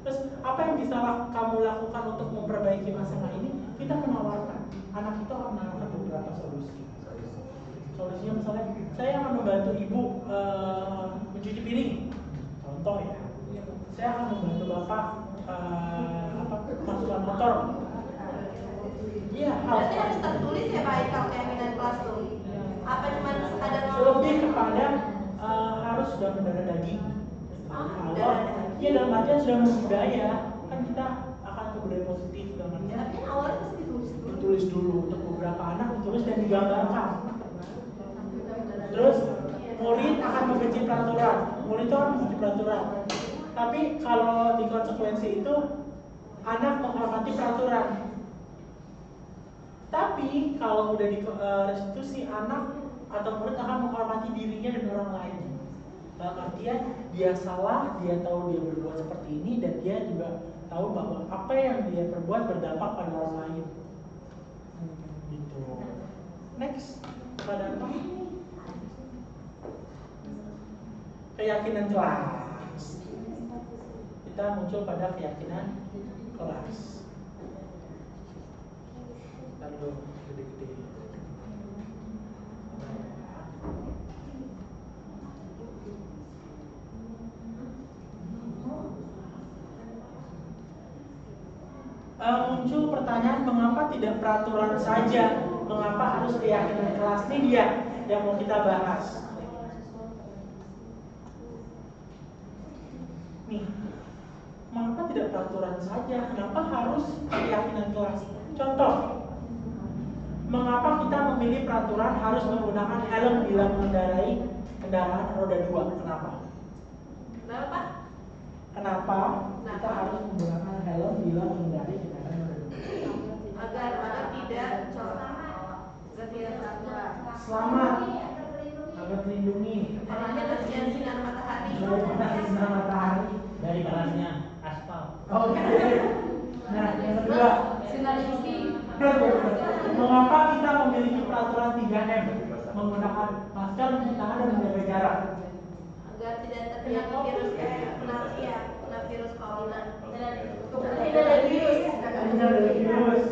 Speaker 2: Terus apa yang bisa kamu lakukan untuk memperbaiki masalah ini? Kita menawarkan, anak itu akan menawarkan beberapa solusi. Solusinya misalnya, saya akan membantu ibu mencuci piring, contoh ya. Saya akan membantu bapak masukkan motor. Iya,
Speaker 3: Berarti harus tertulis ya Pak Eka keyakinan kelas tuh. Apa cuma sekadar
Speaker 2: lebih kepada harus sudah mendarah daging. Kalau ya dalam artian sudah membudaya, kan kita akan ke budaya positif dalam artian.
Speaker 3: Tapi awalnya pasti
Speaker 2: Ditulis dulu untuk beberapa anak, ditulis dan digambarkan. Terus murid akan membenci peraturan. Murid itu akan membenci peraturan. Tapi kalau di konsekuensi itu anak menghormati peraturan. Tapi kalau udah di restitusi, anak atau murid akan menghormati dirinya dan orang lain. Dalam artian dia salah, dia tahu dia berbuat seperti ini, dan dia juga tahu bahwa apa yang dia perbuat berdampak pada orang lain. Gitu. Next, pada apa? Keyakinan kelas. Kita muncul pada keyakinan kelas. Lalu gede-gede. Muncul pertanyaan, mengapa tidak peraturan saja? Mengapa harus keyakinan kelas? Ini dia yang mau kita bahas. Nih, mengapa tidak peraturan saja? Kenapa harus keyakinan kelas? Contoh, mengapa kita memilih peraturan harus menggunakan helm bila mengendarai kendaraan roda 2? Kenapa?
Speaker 3: Kenapa?
Speaker 2: Kenapa kita harus menggunakan helm bila mengendarai kendaraan roda 2?
Speaker 3: Agar tidak
Speaker 2: Selamat, agar terlindungi
Speaker 3: Adanya kesian sinar matahari.
Speaker 2: dari panas sinar matahari,
Speaker 5: dari kerasnya aspal.
Speaker 2: Oke. Nah, yang kedua,
Speaker 3: Sinar UV.
Speaker 2: mengapa kita memiliki peraturan 3M? Menggunakan masker, mencuci tangan, dan menjaga jarak.
Speaker 3: Agar tidak terkena virus kena virus corona. Kemudian
Speaker 2: Ada virus,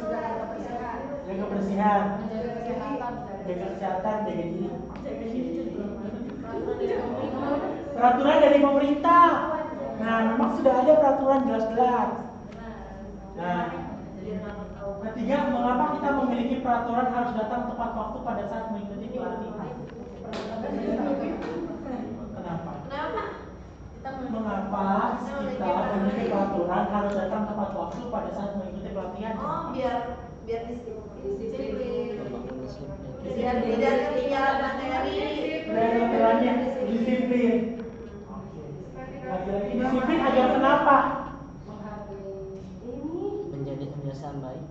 Speaker 2: jaga kebersihan, jaga kesehatan, jaga diri. Peraturan dari pemerintah. Nah, memang sudah ada peraturan jelas-jelas. Nah, ketiga, mengapa kita memiliki peraturan harus datang tepat waktu pada saat mengikuti pelatihan? Kenapa?
Speaker 3: Kenapa?
Speaker 2: Mengapa kita memiliki peraturan harus datang tepat waktu pada saat mengikuti pelatihan?
Speaker 3: Oh, biar disiplin. Biar tidak ketinggalan materi.
Speaker 2: Dan aturannya disiplin. Lagi-lagi disiplin agar kenapa?
Speaker 5: Menjadi kebiasaan baik.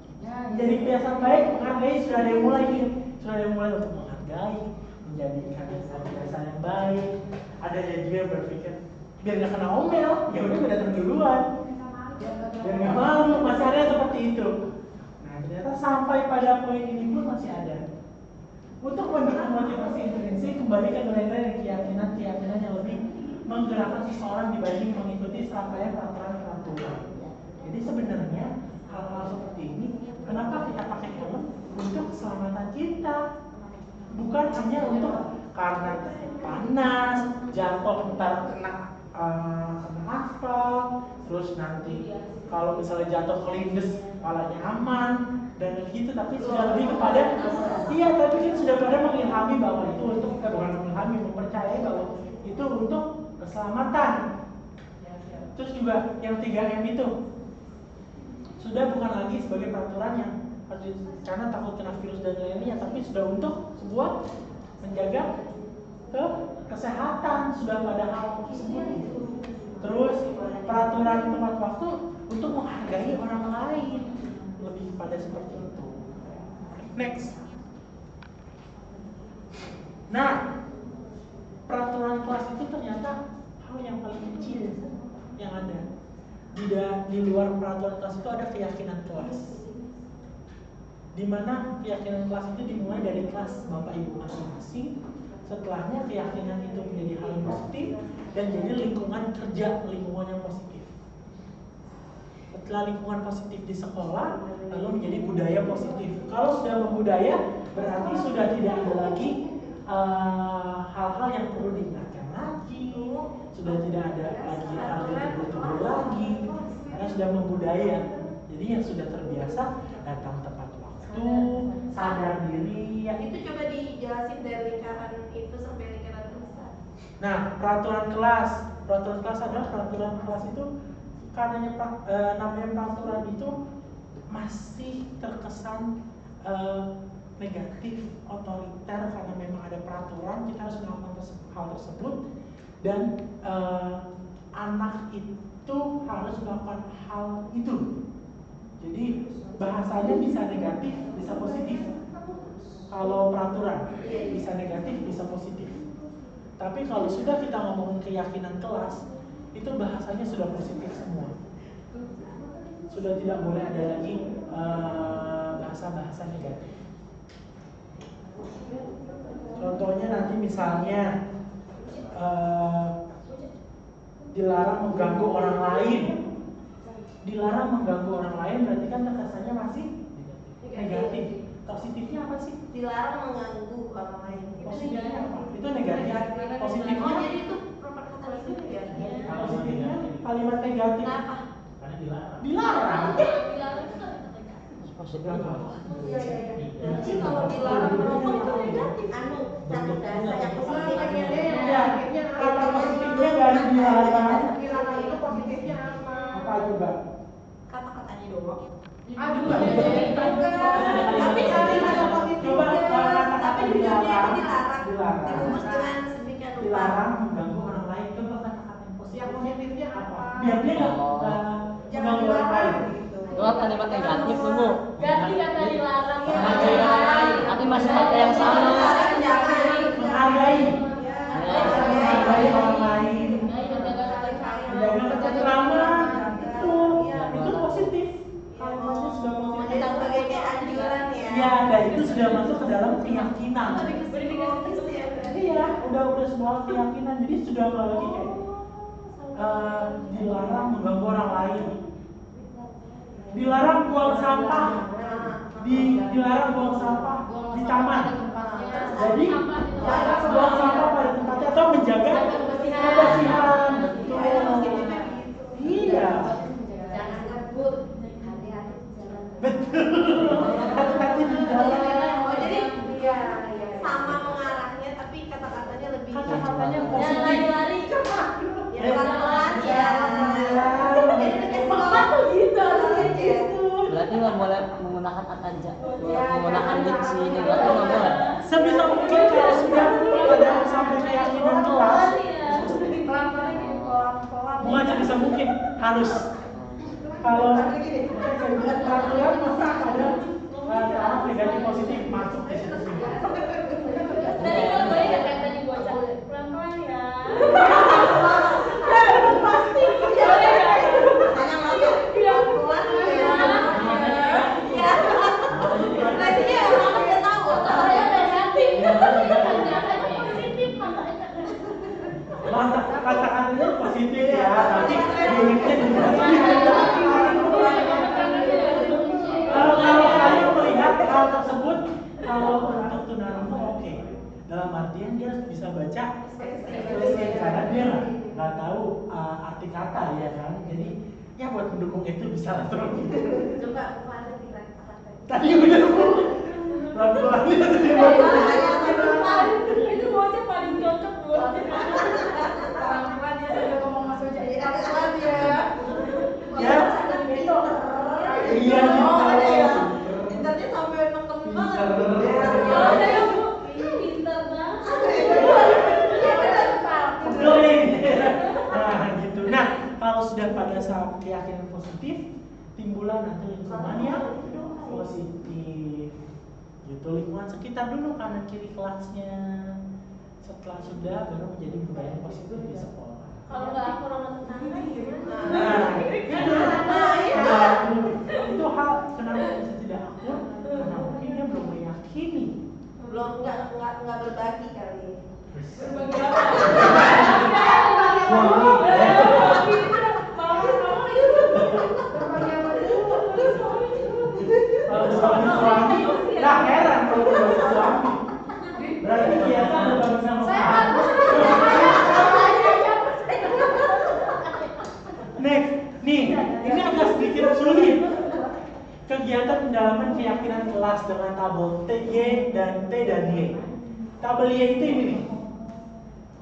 Speaker 2: Jadi kebiasaan baik, menghargai sudah ada yang mulai nih. Sudah ada yang mulai untuk menghargai, menjadikan kebiasaan yang baik. Ada yang juga berpikir biar nggak kena omel, ya udah gue datang duluan. Biar nggak malu, masih ada seperti itu. Nah, ternyata sampai pada poin ini pun masih ada. Untuk mendukung motivasi intrinsik, kembali ke nilai-nilai dan keyakinan yang lebih menggerakkan seseorang dibanding mengikuti serangkaian peraturan-peraturan. Jadi sebenarnya hal-hal seperti ini, kenapa kita pakai helm? Untuk keselamatan kita, bukan hanya untuk karena panas, jatuh ntar kena aspal, terus nanti kalau misalnya jatuh kelindes kepalanya aman dan gitu, tapi sudah lebih kepada tapi kan sudah pada mengilhami bahwa itu untuk bukan mengilhami, mempercayai bahwa itu untuk keselamatan. Terus juga yang 3M itu sudah bukan lagi sebagai peraturan yang karena takut kena virus dan lainnya, tapi sudah untuk sebuah menjaga kesehatan, sudah pada hal tersebut. Terus peraturan tepat waktu untuk menghargai orang lain, lebih pada seperti itu. Next. Nah, peraturan kelas itu ternyata hal yang paling kecil yang ada. Di luar peraturan kelas itu ada keyakinan kelas, di mana keyakinan kelas itu dimulai dari kelas Bapak Ibu masing-masing. Setelahnya keyakinan itu menjadi hal yang positif dan jadi lingkungan kerja, lingkungan yang positif. Setelah lingkungan positif di sekolah, lalu menjadi budaya positif. Kalau sudah membudaya, berarti sudah tidak ada lagi hal-hal yang perlu diingatkan lagi, sudah tidak ada lagi hal yang tegur lagi, karena sudah membudaya. Jadi yang sudah terbiasa datang tepat waktu, sadar diri.
Speaker 3: Ya itu coba dijelasin dari lingkaran itu sampai lingkaran besar.
Speaker 2: Nah, peraturan kelas adalah peraturan kelas itu karenanya namanya peraturan itu masih terkesan negatif, otoriter, karena memang ada peraturan, kita harus melakukan hal tersebut dan anak itu harus melakukan hal itu. Jadi bahasanya bisa negatif, bisa positif. Kalau peraturan bisa negatif, bisa positif. Tapi kalau sudah kita ngomongin keyakinan kelas, itu bahasanya sudah positif semua. Sudah tidak boleh ada lagi bahasa-bahasa negatif. Contohnya nanti misalnya dilarang mengganggu orang lain. Dilarang mengganggu orang lain berarti kan kesannya masih negatif. Positifnya apa sih?
Speaker 3: Dilarang mengganggu orang lain.
Speaker 2: Positifnya apa? Itu negatif. Positifnya?
Speaker 3: Oh, jadi itu perkataan itu negatif.
Speaker 2: Positifnya kalimat negatif.
Speaker 3: Kenapa?
Speaker 5: Karena dilarang.
Speaker 2: Dilarang.
Speaker 4: Dilarang itu kan
Speaker 5: Positifnya apa?
Speaker 3: Jadi kalau dilarang merokok itu negatif. Anu, satu bahasa yang positifnya.
Speaker 2: Ya, kata positifnya dari dilarang.
Speaker 4: dilarang itu positifnya apa?
Speaker 2: Apa coba?
Speaker 3: Kata-katanya doang.
Speaker 4: Aduh,
Speaker 3: Tapi kalimat positifnya.
Speaker 2: Coba
Speaker 3: Tapi di dunia itu dilarang.
Speaker 2: Dilarang.
Speaker 3: Dibungkus dengan sedemikian rupa.
Speaker 2: Dilarang mengganggu orang lain. Coba kata-kata yang positif.
Speaker 4: Yang positifnya apa?
Speaker 2: Biar dia nggak
Speaker 3: Jangan
Speaker 2: mengganggu orang lain.
Speaker 3: dilarang gitu.
Speaker 5: Itu kan kalimat negatif dulu.
Speaker 4: Ganti kata dilarang.
Speaker 5: Tapi masih kata yang sama.
Speaker 2: Menghargai. Menghargai orang lain. Menjaga ketentraman. Itu positif. Kalimatnya sudah
Speaker 3: Jadi
Speaker 2: positif.
Speaker 3: sebagai kayak anjuran ya.
Speaker 2: Ya, dan itu sudah masuk ke dalam keyakinan.
Speaker 3: Psikologis ya berarti.
Speaker 2: Iya, udah sebuah keyakinan. Jadi sudah nggak lagi kayak dilarang mengganggu orang lain. Dilarang buang sampah. Dilarang buang sampah di taman. Jadi buang sampah pada tempatnya atau menjaga kebersihan. Betul. Iya.
Speaker 4: Jangan ngebut.
Speaker 2: Betul. Hati-hati di jalan.
Speaker 3: Oh, jadi sama mengarahnya tapi kata-katanya lebih
Speaker 2: Kata-katanya
Speaker 3: jangan
Speaker 2: positif.
Speaker 3: lari-lari coba. Ya pelan-pelan ya.
Speaker 2: Alhamdulillah.
Speaker 3: Jadi kayak sekolah tuh gitu aja.
Speaker 5: Berarti nggak boleh menggunakan ataja. Menggunakan diksi negatif nggak boleh.
Speaker 2: Sebisa mungkin kalau sudah ada sampai keyakinan kelas,
Speaker 3: Pelan-pelan gitu, pelan-pelan.
Speaker 2: bukan sebisa mungkin harus. Kalau buat peraturan masa ada taraf negatif positif masuk di situ.
Speaker 4: Tadi kalau boleh nggak kayak tadi bocah pelan-pelan ya.
Speaker 3: Pasti ya. Hanya ngomong pelan-pelan ya. Ya. Berarti dia orang udah tahu.
Speaker 4: Saya negatif. Katanya positif makanya.
Speaker 2: Masa kata-katanya positif ya, tapi unitnya negatif. Kalau saya melihat hal tersebut, kalau untuk tunarungu oke. Dalam artian dia harus bisa baca tulisnya karena dia nggak tahu arti kata ya kan. Jadi ya buat pendukung itu bisa lah terus.
Speaker 3: Coba kemarin kita katakan.
Speaker 2: Tadi udah pelan-pelan dia
Speaker 4: Itu bocah paling cocok buat.
Speaker 3: Pelan-pelan dia sudah ngomong masuk jadi pelan ya.
Speaker 2: Ya. Iya,
Speaker 3: Pintarnya sampai neken banget.
Speaker 4: Oh, saya pintar banget.
Speaker 2: Geling. Nah, gitu. Nah, kalau sudah pada saat keyakinan positif, timbulah nanti lingkungan yang positif. Gitu, lingkungan sekitar dulu kanan kiri kelasnya. Setelah sudah baru menjadi budaya positif di sekolah.
Speaker 4: Kalau nggak aku orang tetangga gimana?
Speaker 2: Itu hal kenapa bisa tidak akur? Karena mungkin dia belum meyakini.
Speaker 3: Belum nggak berbagi kali.
Speaker 4: Berbagi apa?
Speaker 2: Kalau suami, nggak heran kalau suami. Berarti dia kan berbagi sama suami. Next, nih, ini agak sedikit sulit. Kegiatan pendalaman keyakinan kelas dengan tabel T, Y, dan T dan Y. Tabel Y itu ini nih.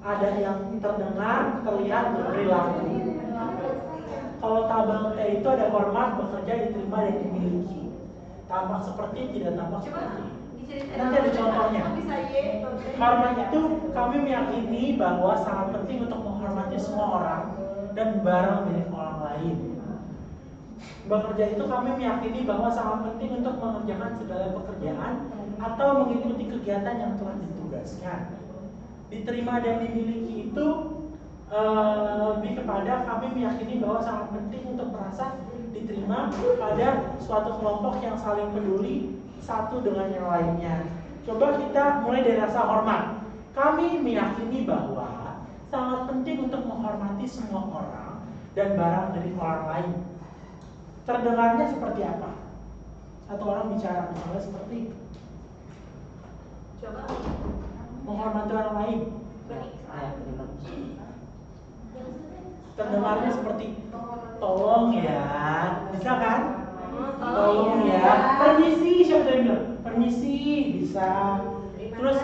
Speaker 2: Ada yang terdengar, terlihat, berperilaku. Kalau tabel T itu ada hormat, bekerja, diterima, dan dimiliki. Tampak seperti, tidak tampak seperti. Nanti ada contohnya. Hormat itu kami meyakini bahwa sangat penting untuk menghormati semua orang, dan barang milik orang lain. Bekerja itu kami meyakini bahwa sangat penting untuk mengerjakan segala pekerjaan atau mengikuti kegiatan yang telah ditugaskan. Diterima dan dimiliki itu lebih kepada kami meyakini bahwa sangat penting untuk merasa diterima pada suatu kelompok yang saling peduli satu dengan yang lainnya. Coba kita mulai dari rasa hormat. Kami meyakini bahwa sangat penting untuk menghormati semua orang dan barang dari orang lain. Terdengarnya seperti apa? Satu orang bicara misalnya seperti
Speaker 3: Coba.
Speaker 2: menghormati orang lain.
Speaker 5: Ya, terima kasih.
Speaker 2: Terdengarnya seperti tolong ya, bisa kan? Tolong ya, permisi, siapa yang bilang? Permisi, bisa. Terus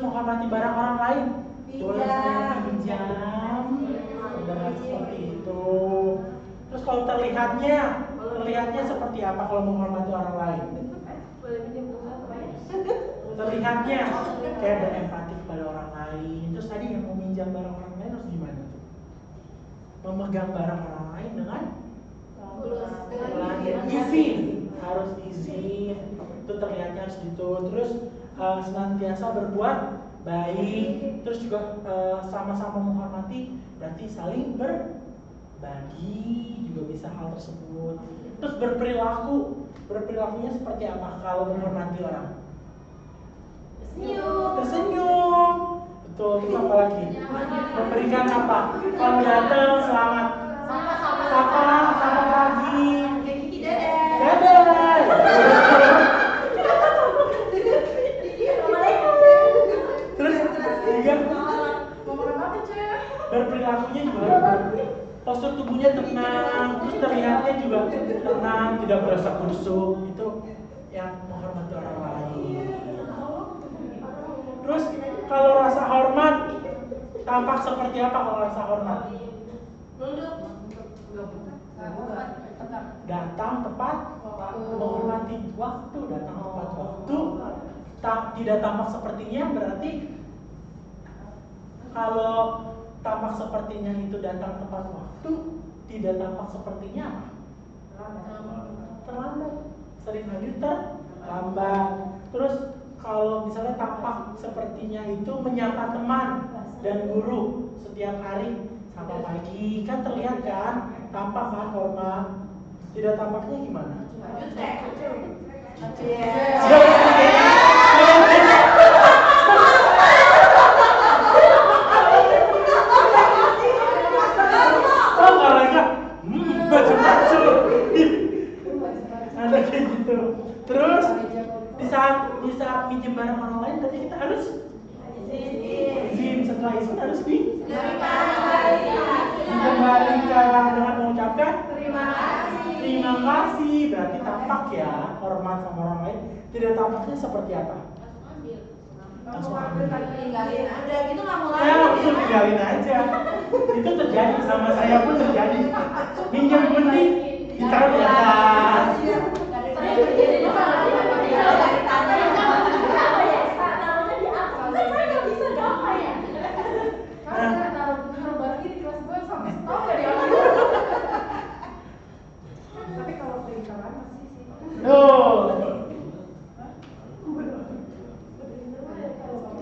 Speaker 2: menghormati barang orang lain. Boleh saya pinjam? Terdengar seperti itu. Terus kalau terlihatnya seperti apa kalau menghormati orang lain?
Speaker 3: Boleh pinjam bunga apa ya?
Speaker 2: Terlihatnya kayak berempati kepada orang lain. Terus tadi yang mau minjam barang orang lain harus gimana tuh? Memegang barang orang lain dengan izin, harus izin. Itu terlihatnya harus gitu. Terus senantiasa berbuat baik. Terus juga sama-sama menghormati, berarti saling berbagi juga bisa hal tersebut. Terus berperilakunya seperti apa kalau menghormati orang? Tersenyum. Betul. Terus apa lagi? Memberikan apa? Kalau datang selamat. Sapa pagi. Dadah. Terus juga berperilakunya juga postur tubuhnya tenang, terus terlihatnya juga tenang, tidak berasa kusuk. Itu yang menghormati orang lain. Terus kalau rasa hormat tampak seperti apa kalau rasa hormat? Datang tepat menghormati waktu, datang tepat waktu. Tidak tampak sepertinya berarti kalau tampak sepertinya itu datang tepat waktu, tidak tampak sepertinya apa? Terlambat. Sering hadir terlambat. Terus kalau misalnya tampak sepertinya itu menyapa teman dan guru setiap hari, sapa pagi, kan terlihat kan, tampak kan hormat. Tidak tampaknya gimana? Ada kayak gitu. Terus di saat minjem barang orang lain berarti kita harus izin. Setelah izin harus dikembalikan dengan mengucapkan terima kasih. Berarti tampak ya hormat sama orang lain. Tidak tampaknya seperti apa? Langsung ambil.
Speaker 3: Udah gitu nggak mau
Speaker 2: Ya langsung tinggalin aja. Itu terjadi sama saya pun terjadi. Minjem gunting ditaruh di atas.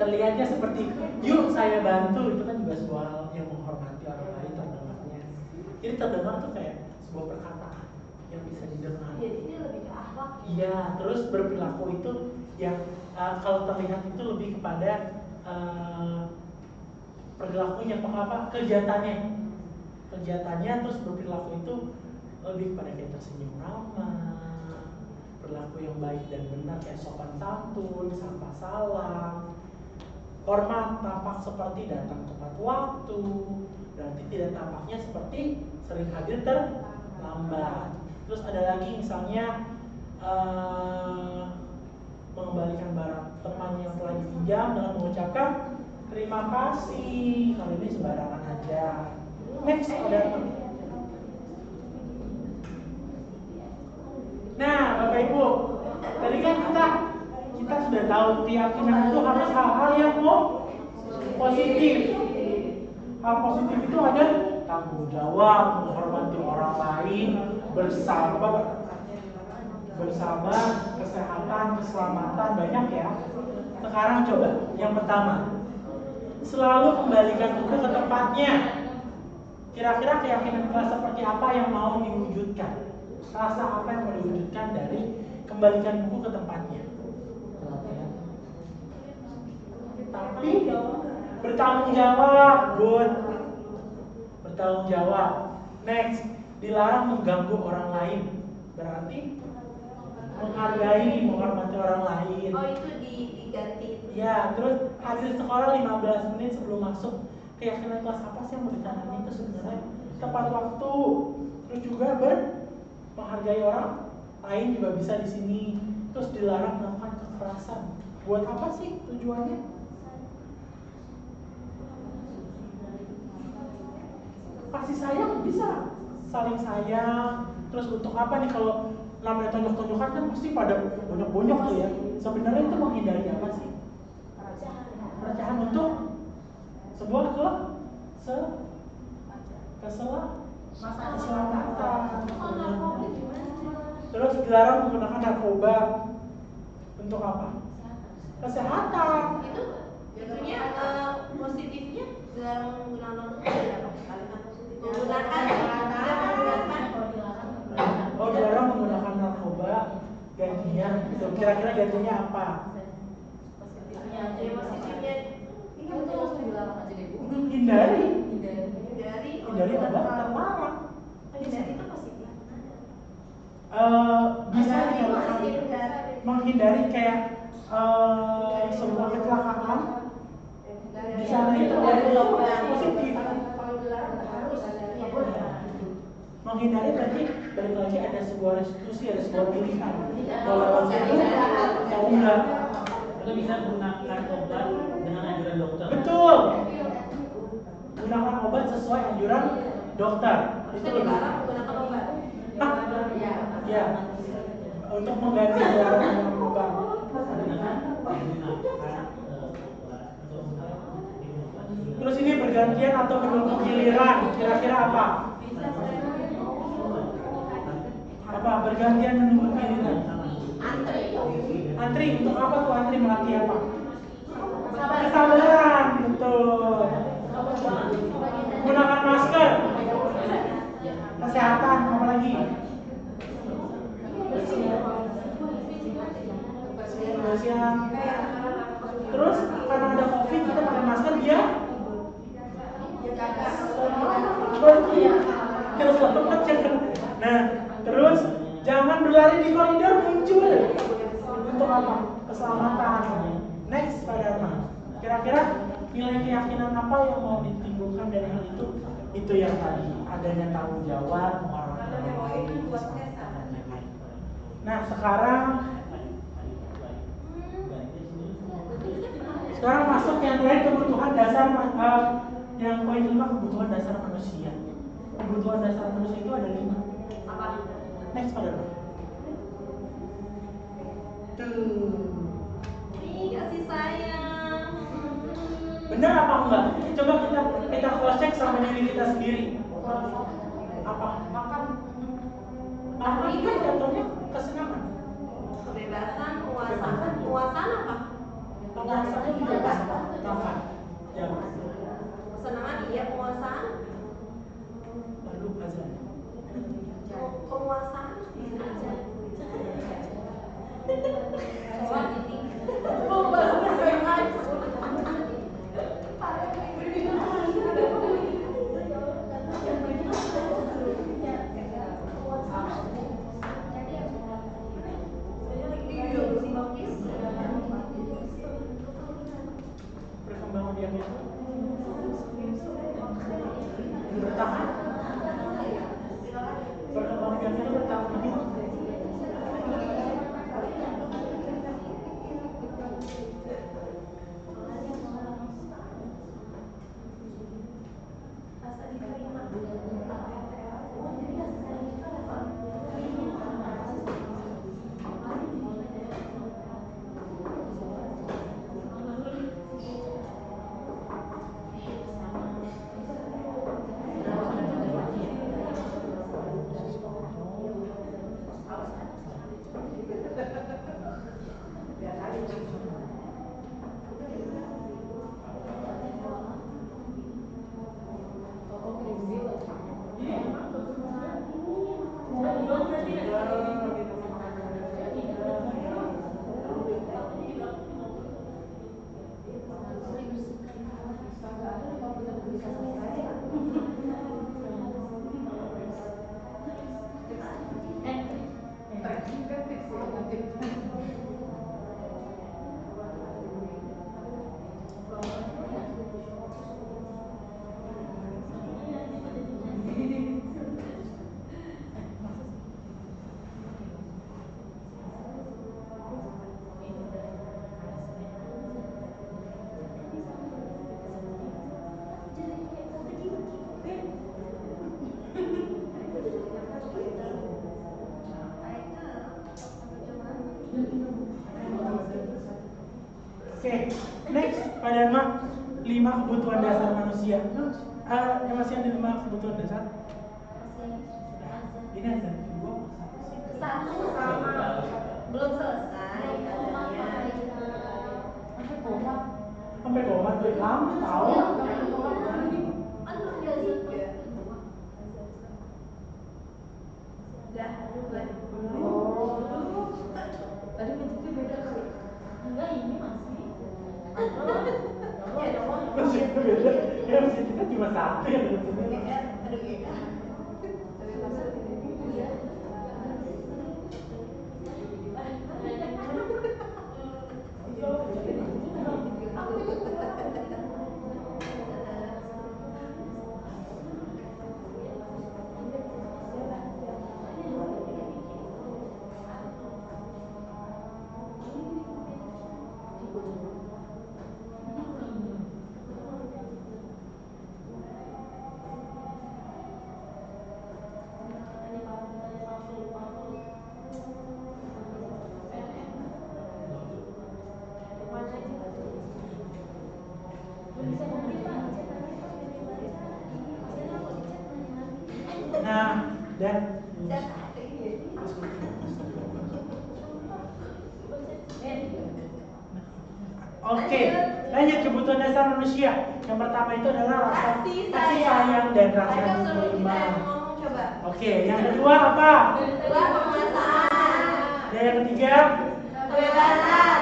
Speaker 2: Terlihatnya seperti yuk saya bantu, itu kan juga sebuah hal yang menghormati orang lain terdengarnya. Jadi terdengar tuh kayak sebuah perkataan yang bisa didengar.
Speaker 3: Jadi dia lebih ke akhlak.
Speaker 2: Iya, terus berperilaku itu yang kalau terlihat itu lebih kepada perilakunya apa? Kegiatannya terus berperilaku itu lebih kepada kayak tersenyum ramah, perilaku yang baik dan benar kayak sopan santun, sapa salam. Hormat tampak seperti datang tepat waktu, berarti tidak tampaknya seperti sering hadir terlambat. Terus ada lagi misalnya mengembalikan barang teman yang telah dipinjam dengan mengucapkan terima kasih. Kali ini sembarangan aja. Next ada. Nah, Bapak Ibu, tadi kan kita sudah tahu keyakinan itu harus hal-hal yang positif. Hal positif itu ada tanggung jawab, menghormati orang lain, bersabar, kesehatan, keselamatan, banyak ya. Sekarang coba, yang pertama, selalu kembalikan buku ke tempatnya. Kira-kira keyakinan kelas seperti apa yang mau diwujudkan? Rasa apa yang mau diwujudkan dari kembalikan buku ke tempatnya? Tapi bertanggung jawab, good. Bertanggung jawab. Next, dilarang mengganggu orang lain. Berarti menghargai, menghormati orang lain.
Speaker 3: Oh, itu diganti.
Speaker 2: Ya, terus hadir sekolah 15 menit sebelum masuk. Keyakinan kelas apa sih yang mau ditanami itu sebenarnya? Tepat waktu. Terus juga menghargai orang lain juga bisa di sini. Terus dilarang melakukan kekerasan. Buat apa sih tujuannya? Kasih sayang bisa, saling sayang. Terus untuk apa nih kalau namanya tonjok-tonjokan kan pasti pada bonyok-bonyok tuh ya. Sebenarnya itu menghindari apa sih? Pecahan untuk sebuah keselamatan. Terus dilarang menggunakan narkoba. Untuk apa? Kesehatan.
Speaker 3: Itu jadinya positifnya dilarang menggunakan
Speaker 2: Oh, dilarang menggunakan narkoba. Gantinya, kira-kira gantinya apa?
Speaker 3: positifnya
Speaker 4: Iya betul, langsung dilarang aja deh Bu.
Speaker 2: Hindari obat
Speaker 3: obat
Speaker 2: terlarang.
Speaker 3: hindari itu positif.
Speaker 2: Bisa dikatakan menghindari kayak sebuah kecelakaan. Di sana itu positif. Menghindari berarti balik lagi ada sebuah restitusi, ada sebuah pilihan. Kalau lewat situ, mau enggak?
Speaker 6: Kita bisa menggunakan obat dengan anjuran dokter.
Speaker 2: Betul. Gunakan obat sesuai anjuran dokter. Itu lebih.
Speaker 3: Menggunakan obat.
Speaker 2: Ya. Untuk mengganti dilarang obat. Terus ini bergantian atau menunggu giliran, kira-kira apa? Apa bergantian menunggu giliran? Antri untuk apa tuh? Antri melatih apa? Kesabaran, betul. Gunakan masker. Kesehatan, apa lagi? Kebersihan. Terus karena ada COVID kita pakai masker dia. Nah, terus jangan berlari di koridor muncul. Untuk apa? Keselamatan. Next, Pak Dharma. Kira-kira nilai keyakinan apa yang mau ditimbulkan dari hal itu? Itu yang tadi, adanya tanggung jawab, menghormati orang lain, keselamatan dan lain-lain. Nah, sekarang masuk yang terakhir, kebutuhan dasar. Yang poin 5, kebutuhan dasar manusia. Kebutuhan dasar manusia itu ada 5.
Speaker 3: Apa?
Speaker 2: Next, Pak Dharma. Tuh.
Speaker 3: Nih, kasih sayang.
Speaker 2: Benar apa enggak? Coba kita cross check sama diri kita sendiri. Apa? Makan itu jatuhnya kesenangan.
Speaker 3: Kebebasan, puasan apa?
Speaker 2: Penguasaan juga makan. Ya.
Speaker 3: Kesenangan iya, penguasaan.
Speaker 2: Lalu azan.
Speaker 3: Penguasaan bisa aja.
Speaker 2: Perkembangan yang itu bertahan. Perkembangan yang itu bertahan hidup. Oke, next Pak Dharma, 5 kebutuhan dasar manusia. Yang masih ada 5 kebutuhan dasar? Ini ada 2
Speaker 3: Satu sama belum selesai adanya.
Speaker 2: sampai koma tuh lama tahu.
Speaker 3: Kan belum jadi juga. Udah.
Speaker 4: Tadi bentuknya beda kali. Enggak, ini masih.
Speaker 3: Ya dong.
Speaker 2: Masih itu beda. Ya masih kita cuma 1 ya sebetulnya.
Speaker 3: Aduh ya.
Speaker 2: Nah, dan Oke, lanjut kebutuhan dasar manusia. Yang pertama itu adalah rasa
Speaker 3: Kasih
Speaker 2: kasih
Speaker 3: sayang.
Speaker 2: sayang dan rasa
Speaker 3: Mereka suruh kita
Speaker 2: diterima.
Speaker 3: yang ngomong coba.
Speaker 2: Oke, yang kedua apa?
Speaker 3: Kedua penguasaan,
Speaker 2: Dan yang ketiga,
Speaker 3: kebebasan,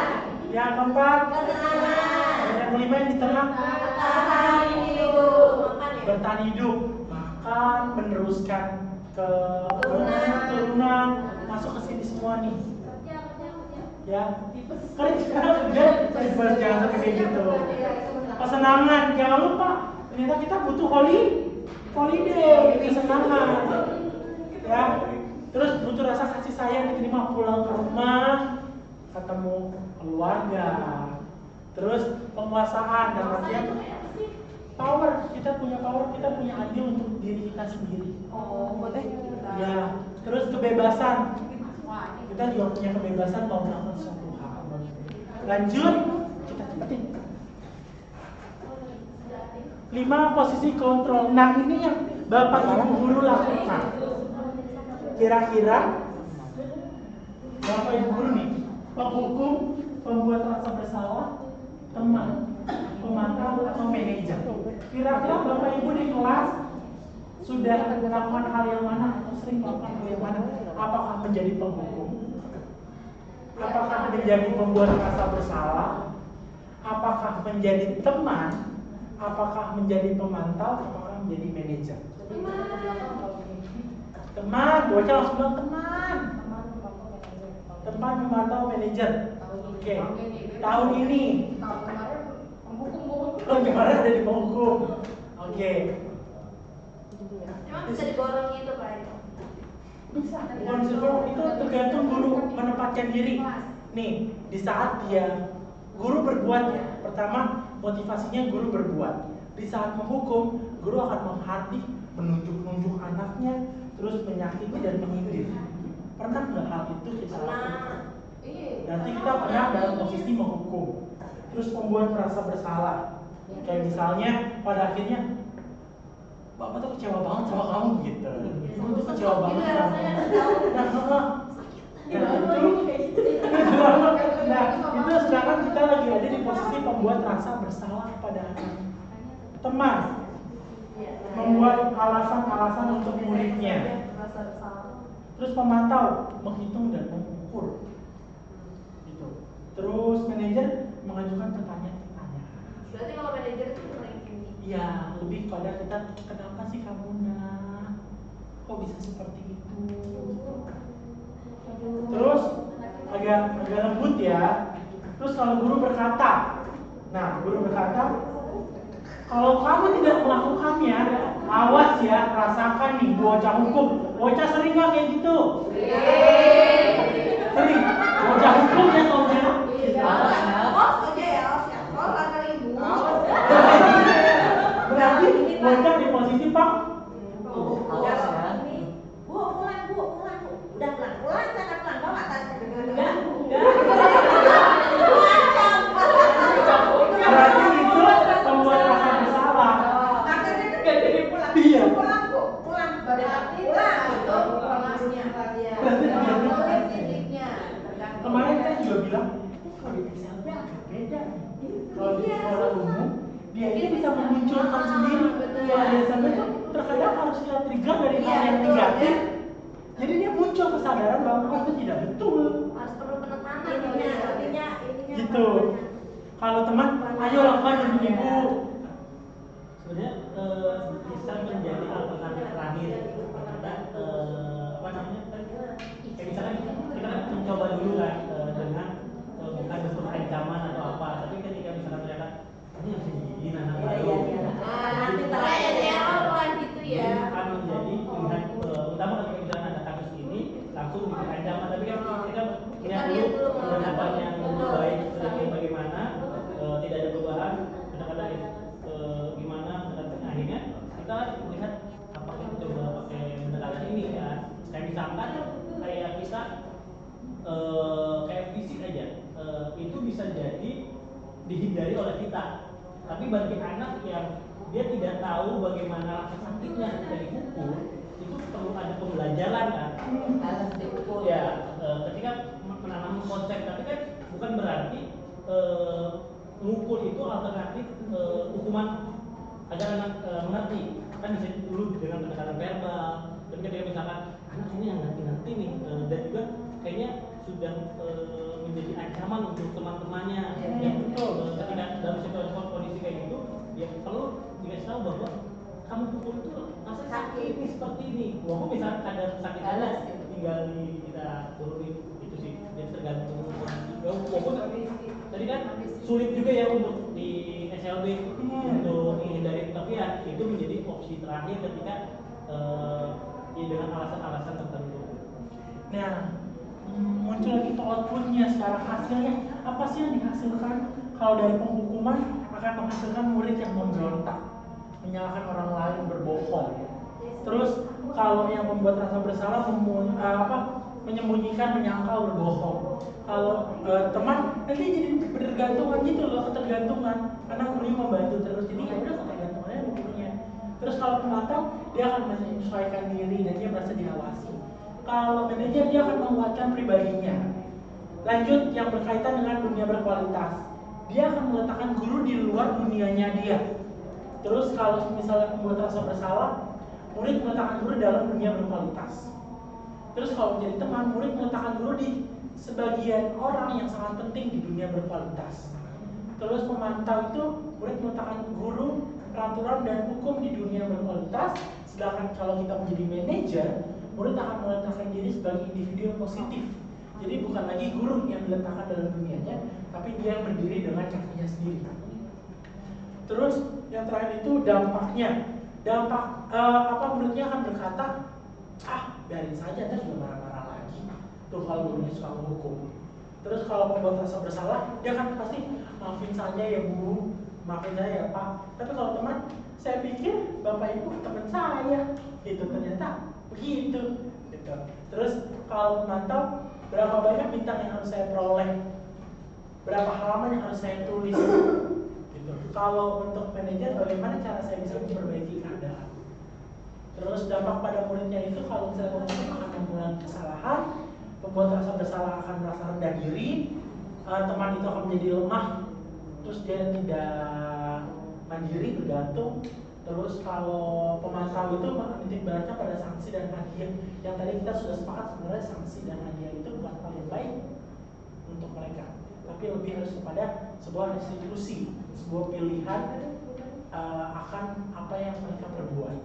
Speaker 2: yang keempat,
Speaker 3: ketenangan,
Speaker 2: dan yang kelima yang di tengah,
Speaker 3: bertahan hidup. Makan ya.
Speaker 2: bertahan hidup, makan, meneruskan ke
Speaker 3: Keturunan.
Speaker 2: masuk ke sini semua nih. Ya, kan kita udah jangan sampai kayak gitu. Kesenangan, jangan lupa. Ternyata kita butuh holiday, kesenangan. Ya, terus butuh rasa kasih sayang diterima pulang ke rumah, ketemu keluarga. Terus penguasaan dan artian power, kita punya power, kita punya andil untuk diri kita sendiri.
Speaker 3: Oh, buat kita.
Speaker 2: Ya, terus kebebasan. Kita juga punya kebebasan mau melakukan suatu hal. Lanjut, kita cepetin. 5 posisi kontrol. Nah, ini yang Bapak Ibu guru lakukan. Kira-kira Bapak Ibu guru nih, penghukum, pembuat rasa bersalah, teman, pemantau atau manajer. Kira-kira Bapak Ibu di kelas sudah melakukan hal yang mana atau sering melakukan hal yang mana? Apakah menjadi penghukum? Apakah menjadi pembuat rasa bersalah? Apakah menjadi teman? Apakah menjadi pemantau? Apakah menjadi manajer? Teman, bocah langsung bilang teman. Teman, pemantau, manajer. Oke. Tahun ini. Tahun kemarin ada di penghukum. Oke.
Speaker 3: Emang bisa digorong gitu Pak?
Speaker 2: Bisa. Bukan itu tergantung guru menempatkan diri. Nih, di saat dia guru berbuat ya. Pertama, motivasinya guru berbuat. Di saat menghukum, guru akan menghardik, menunjuk-nunjuk anaknya, terus menyakiti dan menyindir. Pernah nggak hal itu kita lakukan? Berarti kita pernah dalam posisi menghukum. Terus membuat merasa bersalah. Kayak misalnya pada akhirnya Bapak tuh kecewa banget sama kamu gitu. Ibu tuh kecewa banget sama kamu. Nah, itu sekarang kita lagi ada di posisi pembuat rasa bersalah pada anak. Teman membuat alasan-alasan untuk muridnya. Terus pemantau, menghitung dan mengukur. Gitu. Terus manajer mengajukan pertanyaan-pertanyaan.
Speaker 3: Berarti kalau manajer itu ranking.
Speaker 2: Iya, lebih pada kita, kenapa sih kamu nak? Kok bisa seperti itu? Terus agak lembut ya. Terus kalau guru berkata, nah guru berkata, kalau kamu tidak melakukannya, awas ya, rasakan nih bocah hukum. Bocah sering nggak kayak gitu? Sering. Bocah hukum ya soalnya.
Speaker 3: Awas aja ya, awas ya. Kalau nggak ada ibu.
Speaker 2: Berarti bocah di posisi pak.
Speaker 5: Awas ya.
Speaker 3: Bu, pulang bu. Udah pulang, sana pulang, bawa tasnya.
Speaker 2: Berarti itu membuat rasa bersalah.
Speaker 3: Akhirnya kan gak jadi pulang.
Speaker 2: Iya.
Speaker 3: Pulang bu, pulang.
Speaker 4: Berarti
Speaker 3: Pulang.
Speaker 4: kelasnya ya.
Speaker 2: Berarti tergantung.
Speaker 4: Didiknya.
Speaker 2: Kemarin kan juga bilang, kalau di SLB agak beda nih. Kalau di sekolah umum, dia itu bisa memunculkan sendiri. Kalau di SLB itu terkadang harus lihat trigger dari hal yang negatif. Jadi dia muncul kesadaran bahwa itu tidak betul.
Speaker 3: Harus perlu penekanan ininya.
Speaker 2: Gitu. Kalau teman, ayo lakukan demi ibu.
Speaker 6: Sebenarnya bisa menjadi alternatif terakhir kita apa namanya kayak misalkan kita kan mencoba dulu kan dengan bukan bentuk ancaman atau apa, tapi ketika misalkan ternyata ini masih gini anak baru
Speaker 3: Nanti terakhir ya, apa gitu ya.
Speaker 6: ini akan menjadi pilihan utama ketika misalkan ada kasus ini langsung diberi ancaman, tapi kan kita lihat dulu pendekatannya yang lebih baik sebagai bagaimana, tidak ada perubahan pendekatan gimana pendekatan akhirnya kita melihat apakah kita coba pakai pendekatan ini ya, kayak misalkan kayak kita kayak fisik aja itu bisa jadi dihindari oleh kita, tapi bagi anak yang dia tidak tahu bagaimana rasa sakitnya ketika dipukul, itu perlu ada pembelajaran kan.
Speaker 5: Harus dipukul.
Speaker 6: Ya, ketika menanam konsep, tapi kan bukan berarti mukul itu alternatif hukuman agar anak mengerti. Kan bisa dulu dengan pendekatan verbal, dan ketika misalkan anak ini yang ngerti nih, dan juga kayaknya sudah menjadi ancaman untuk teman-temannya.
Speaker 2: Iya, betul.
Speaker 6: Ketika dalam situasi kondisi kayak gitu, ya perlu dikasih tahu bahwa kamu pukul itu rasanya sakit ini seperti ini. Walaupun misalnya kadar sakitnya tinggal kita turunin itu sih, jadi tergantung kondisi. Walaupun tadi kan sulit juga ya untuk di SLB untuk menghindari, tapi ya itu menjadi opsi terakhir ketika ya dengan alasan-alasan tertentu.
Speaker 2: Nah, muncul lagi ke outputnya sekarang, hasilnya apa sih yang dihasilkan? Kalau dari penghukuman akan menghasilkan murid yang memberontak, menyalahkan orang lain, berbohong. Terus kalau yang membuat rasa bersalah menyembunyikan, menyangkal, berbohong. Kalau teman nanti jadi bergantungan gitu loh, ketergantungan karena gurunya membantu terus, jadi ya udah ketergantungannya sama gurunya. Terus kalau pemantau dia akan menyesuaikan diri dan dia merasa diawasi. Kalau manajer dia akan menguatkan pribadinya. Lanjut yang berkaitan dengan dunia berkualitas, dia akan meletakkan guru di luar dunianya dia. Terus kalau misalnya membuat rasa bersalah, murid meletakkan guru dalam dunia berkualitas. Terus kalau menjadi teman, murid meletakkan guru di sebagian orang yang sangat penting di dunia berkualitas. Terus pemantau itu murid meletakkan guru, peraturan dan hukum di dunia berkualitas. Sedangkan kalau kita menjadi manajer, murid akan meletakkan diri sebagai individu yang positif. Jadi bukan lagi guru yang diletakkan dalam dunianya, tapi dia yang berdiri dengan kakinya sendiri. Terus yang terakhir itu dampaknya. Dampak muridnya akan berkata, biarin saja, ntar juga marah-marah lagi. Tuh kalau gurunya suka menghukum. Terus kalau pembuat rasa bersalah, dia kan pasti maafin saja ya bu, maafin saya ya pak. Tapi kalau teman, saya pikir bapak ibu teman saya, gitu ternyata begitu. Gitu. Terus kalau memantau, berapa banyak bintang yang harus saya peroleh, berapa halaman yang harus saya tulis. Gitu. Kalau untuk manajer, bagaimana cara saya bisa memperbaiki keadaan. Terus dampak pada muridnya itu kalau misalnya pemimpin akan membuat kesalahan, pembuat rasa bersalah akan merasa rendah diri, teman itu akan menjadi lemah, terus dia tidak mandiri, bergantung, Terus kalau pemantau itu menitik beratnya pada sanksi dan hadiah. Yang tadi kita sudah sepakat sebenarnya sanksi dan hadiah itu bukan hal yang baik untuk mereka, tapi lebih harus kepada sebuah restitusi, sebuah pilihan akan apa yang mereka perbuat.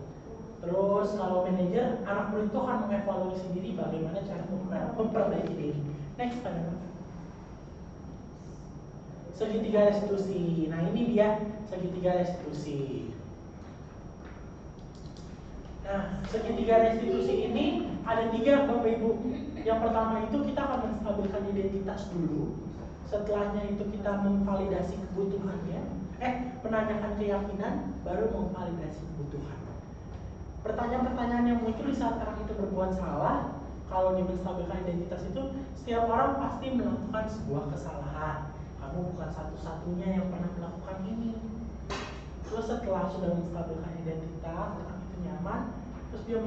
Speaker 2: Terus kalau manajer, anak murid itu akan mengevaluasi diri bagaimana cara memperbaiki diri. Next, pada segitiga restitusi. Nah ini dia segitiga restitusi. Nah, segitiga restitusi ini ada 3 Bapak Ibu. Yang pertama itu kita akan menstabilkan identitas dulu. Setelahnya itu kita memvalidasi kebutuhannya. Menanyakan keyakinan, baru memvalidasi kebutuhan. Pertanyaan-pertanyaan yang muncul di saat orang itu berbuat salah, kalau di menstabilkan identitas itu, setiap orang pasti melakukan sebuah kesalahan. Kamu bukan satu-satunya yang pernah melakukan ini. Terus setelah sudah menstabilkan identitas, orang itu nyaman, terus dia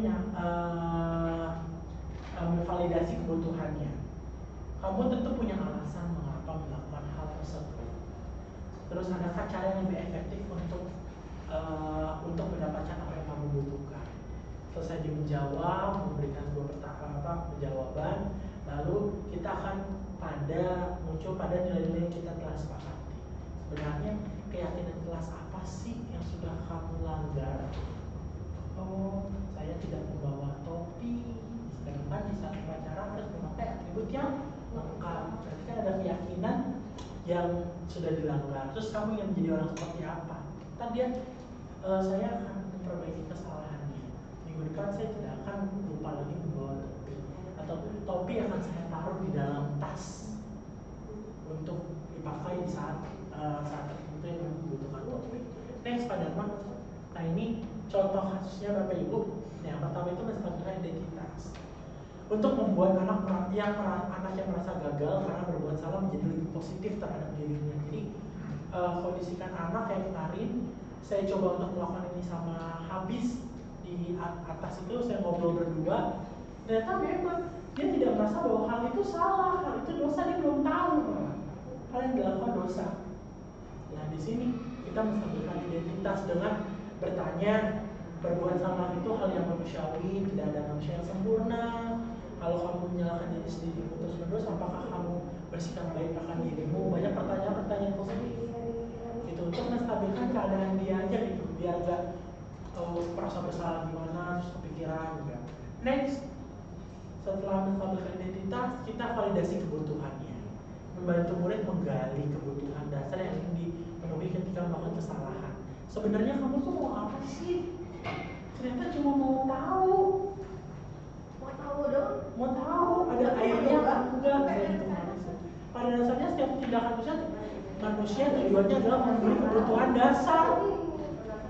Speaker 2: memvalidasi kebutuhannya. Kamu tentu punya alasan mengapa melakukan hal tersebut. Terus adakah cara yang lebih efektif untuk mendapatkan apa yang kamu butuhkan? Selesai dia menjawab, memberikan sebuah jawaban, lalu kita akan muncul pada nilai-nilai yang kita telah sepakati. Sebenarnya keyakinan kelas apa sih yang sudah kamu langgar? Oh, saya tidak membawa topi, sedangkan di saat upacara harus memakai atribut yang lengkap. Berarti kan ada keyakinan yang sudah dilanggar. Terus kamu ingin menjadi orang seperti apa? Tadi saya akan memperbaiki kesalahannya. Minggu depan saya tidak akan lupa lagi membawa topi, atau topi akan saya taruh di dalam tas untuk dipakai di saat tertentu yang membutuhkan topi. Next, Pak Dharma. Nah ini contoh kasusnya Bapak Ibu. Yang pertama itu menstabilkan identitas. Untuk membuat anak yang merasa gagal karena berbuat salah menjadi lebih positif terhadap dirinya. Jadi kondisikan anak kayak kemarin, saya coba untuk melakukan ini sama Habis di atas itu, saya ngobrol berdua. Ternyata memang dia tidak merasa bahwa hal itu salah, hal itu dosa, dia belum tahu hal yang dilakukan dosa. Nah di sini kita menstabilkan identitas dengan bertanya, berbuat salah itu hal yang manusiawi, tidak ada manusia yang sempurna. Kalau kamu menyalahkan diri sendiri terus-menerus, apakah kamu bersikap baik akan dirimu? Banyak pertanyaan-pertanyaan positif. Itu untuk menstabilkan keadaan dia aja gitu, biar gak merasa bersalah gimana, terus kepikiran juga. Next, setelah menstabilkan identitas, kita validasi kebutuhannya. Membantu murid menggali kebutuhan dasar yang ingin dipenuhi ketika melakukan kesalahan. Sebenarnya kamu tuh mau apa sih? Ternyata cuma mau tahu.
Speaker 3: Mau tahu dong?
Speaker 2: Mau tahu ada airnya apa enggak, gitu. Pada dasarnya setiap tindakan manusia tujuannya adalah memenuhi kebutuhan dasar.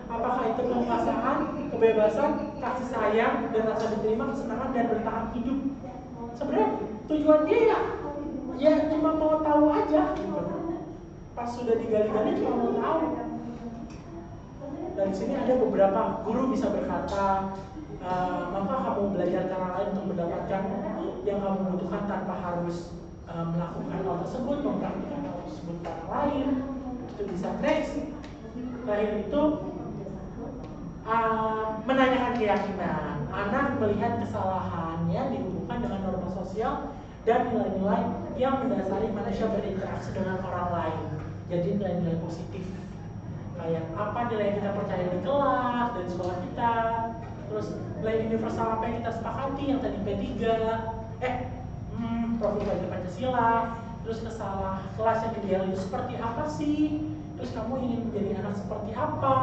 Speaker 2: Apakah itu kekuasaan, kebebasan, kasih sayang, dan rasa diterima, kesenangan, dan bertahan hidup. Sebenarnya tujuan dia ya cuma mau tahu aja. Pas sudah digali-gali cuma mau tahu. Dan di sini ada beberapa guru bisa berkata, maka kamu belajar cara lain untuk mendapatkan yang kamu butuhkan tanpa harus melakukan hal tersebut, mempraktikkan hal tersebut ke orang lain. Itu bisa. Next, terakhir itu menanyakan keyakinan. Anak melihat kesalahannya dihubungkan dengan norma sosial dan nilai-nilai yang mendasari manusia berinteraksi dengan orang lain. Jadi nilai-nilai positif. Kayak apa nilai yang kita percaya di kelas dan sekolah kita. Terus nilai universal apa yang kita sepakati yang tadi P3. Profil belajar Pancasila. Terus kelas yang ideal itu seperti apa sih? Terus kamu ingin menjadi anak seperti apa?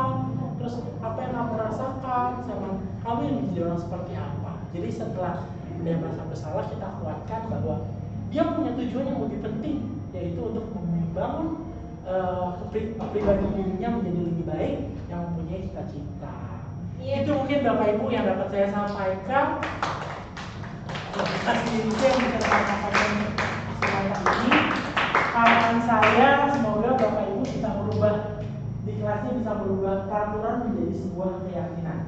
Speaker 2: Terus apa yang kamu rasakan sama kamu ingin menjadi orang seperti apa? Jadi setelah dia merasa bersalah, kita kuatkan bahwa dia punya tujuan yang lebih penting, yaitu untuk membangun pribadi dirinya menjadi lebih baik, yang mempunyai cita-cita. Itu mungkin Bapak Ibu yang dapat saya sampaikan. Kasih itu yang bisa saya sampaikan ini. Harapan saya semoga Bapak Ibu bisa berubah di kelasnya, bisa berubah peraturan menjadi sebuah keyakinan.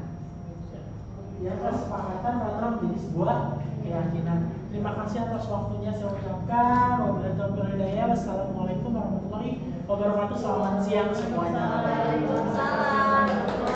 Speaker 2: Ya, kesepakatan peraturan menjadi sebuah keyakinan. Terima kasih atas waktunya saya ucapkan. Wabillahi taufiq wal hidayah. Wassalamualaikum warahmatullahi wabarakatuh. Selamat siang semuanya.
Speaker 3: Waalaikumsalam.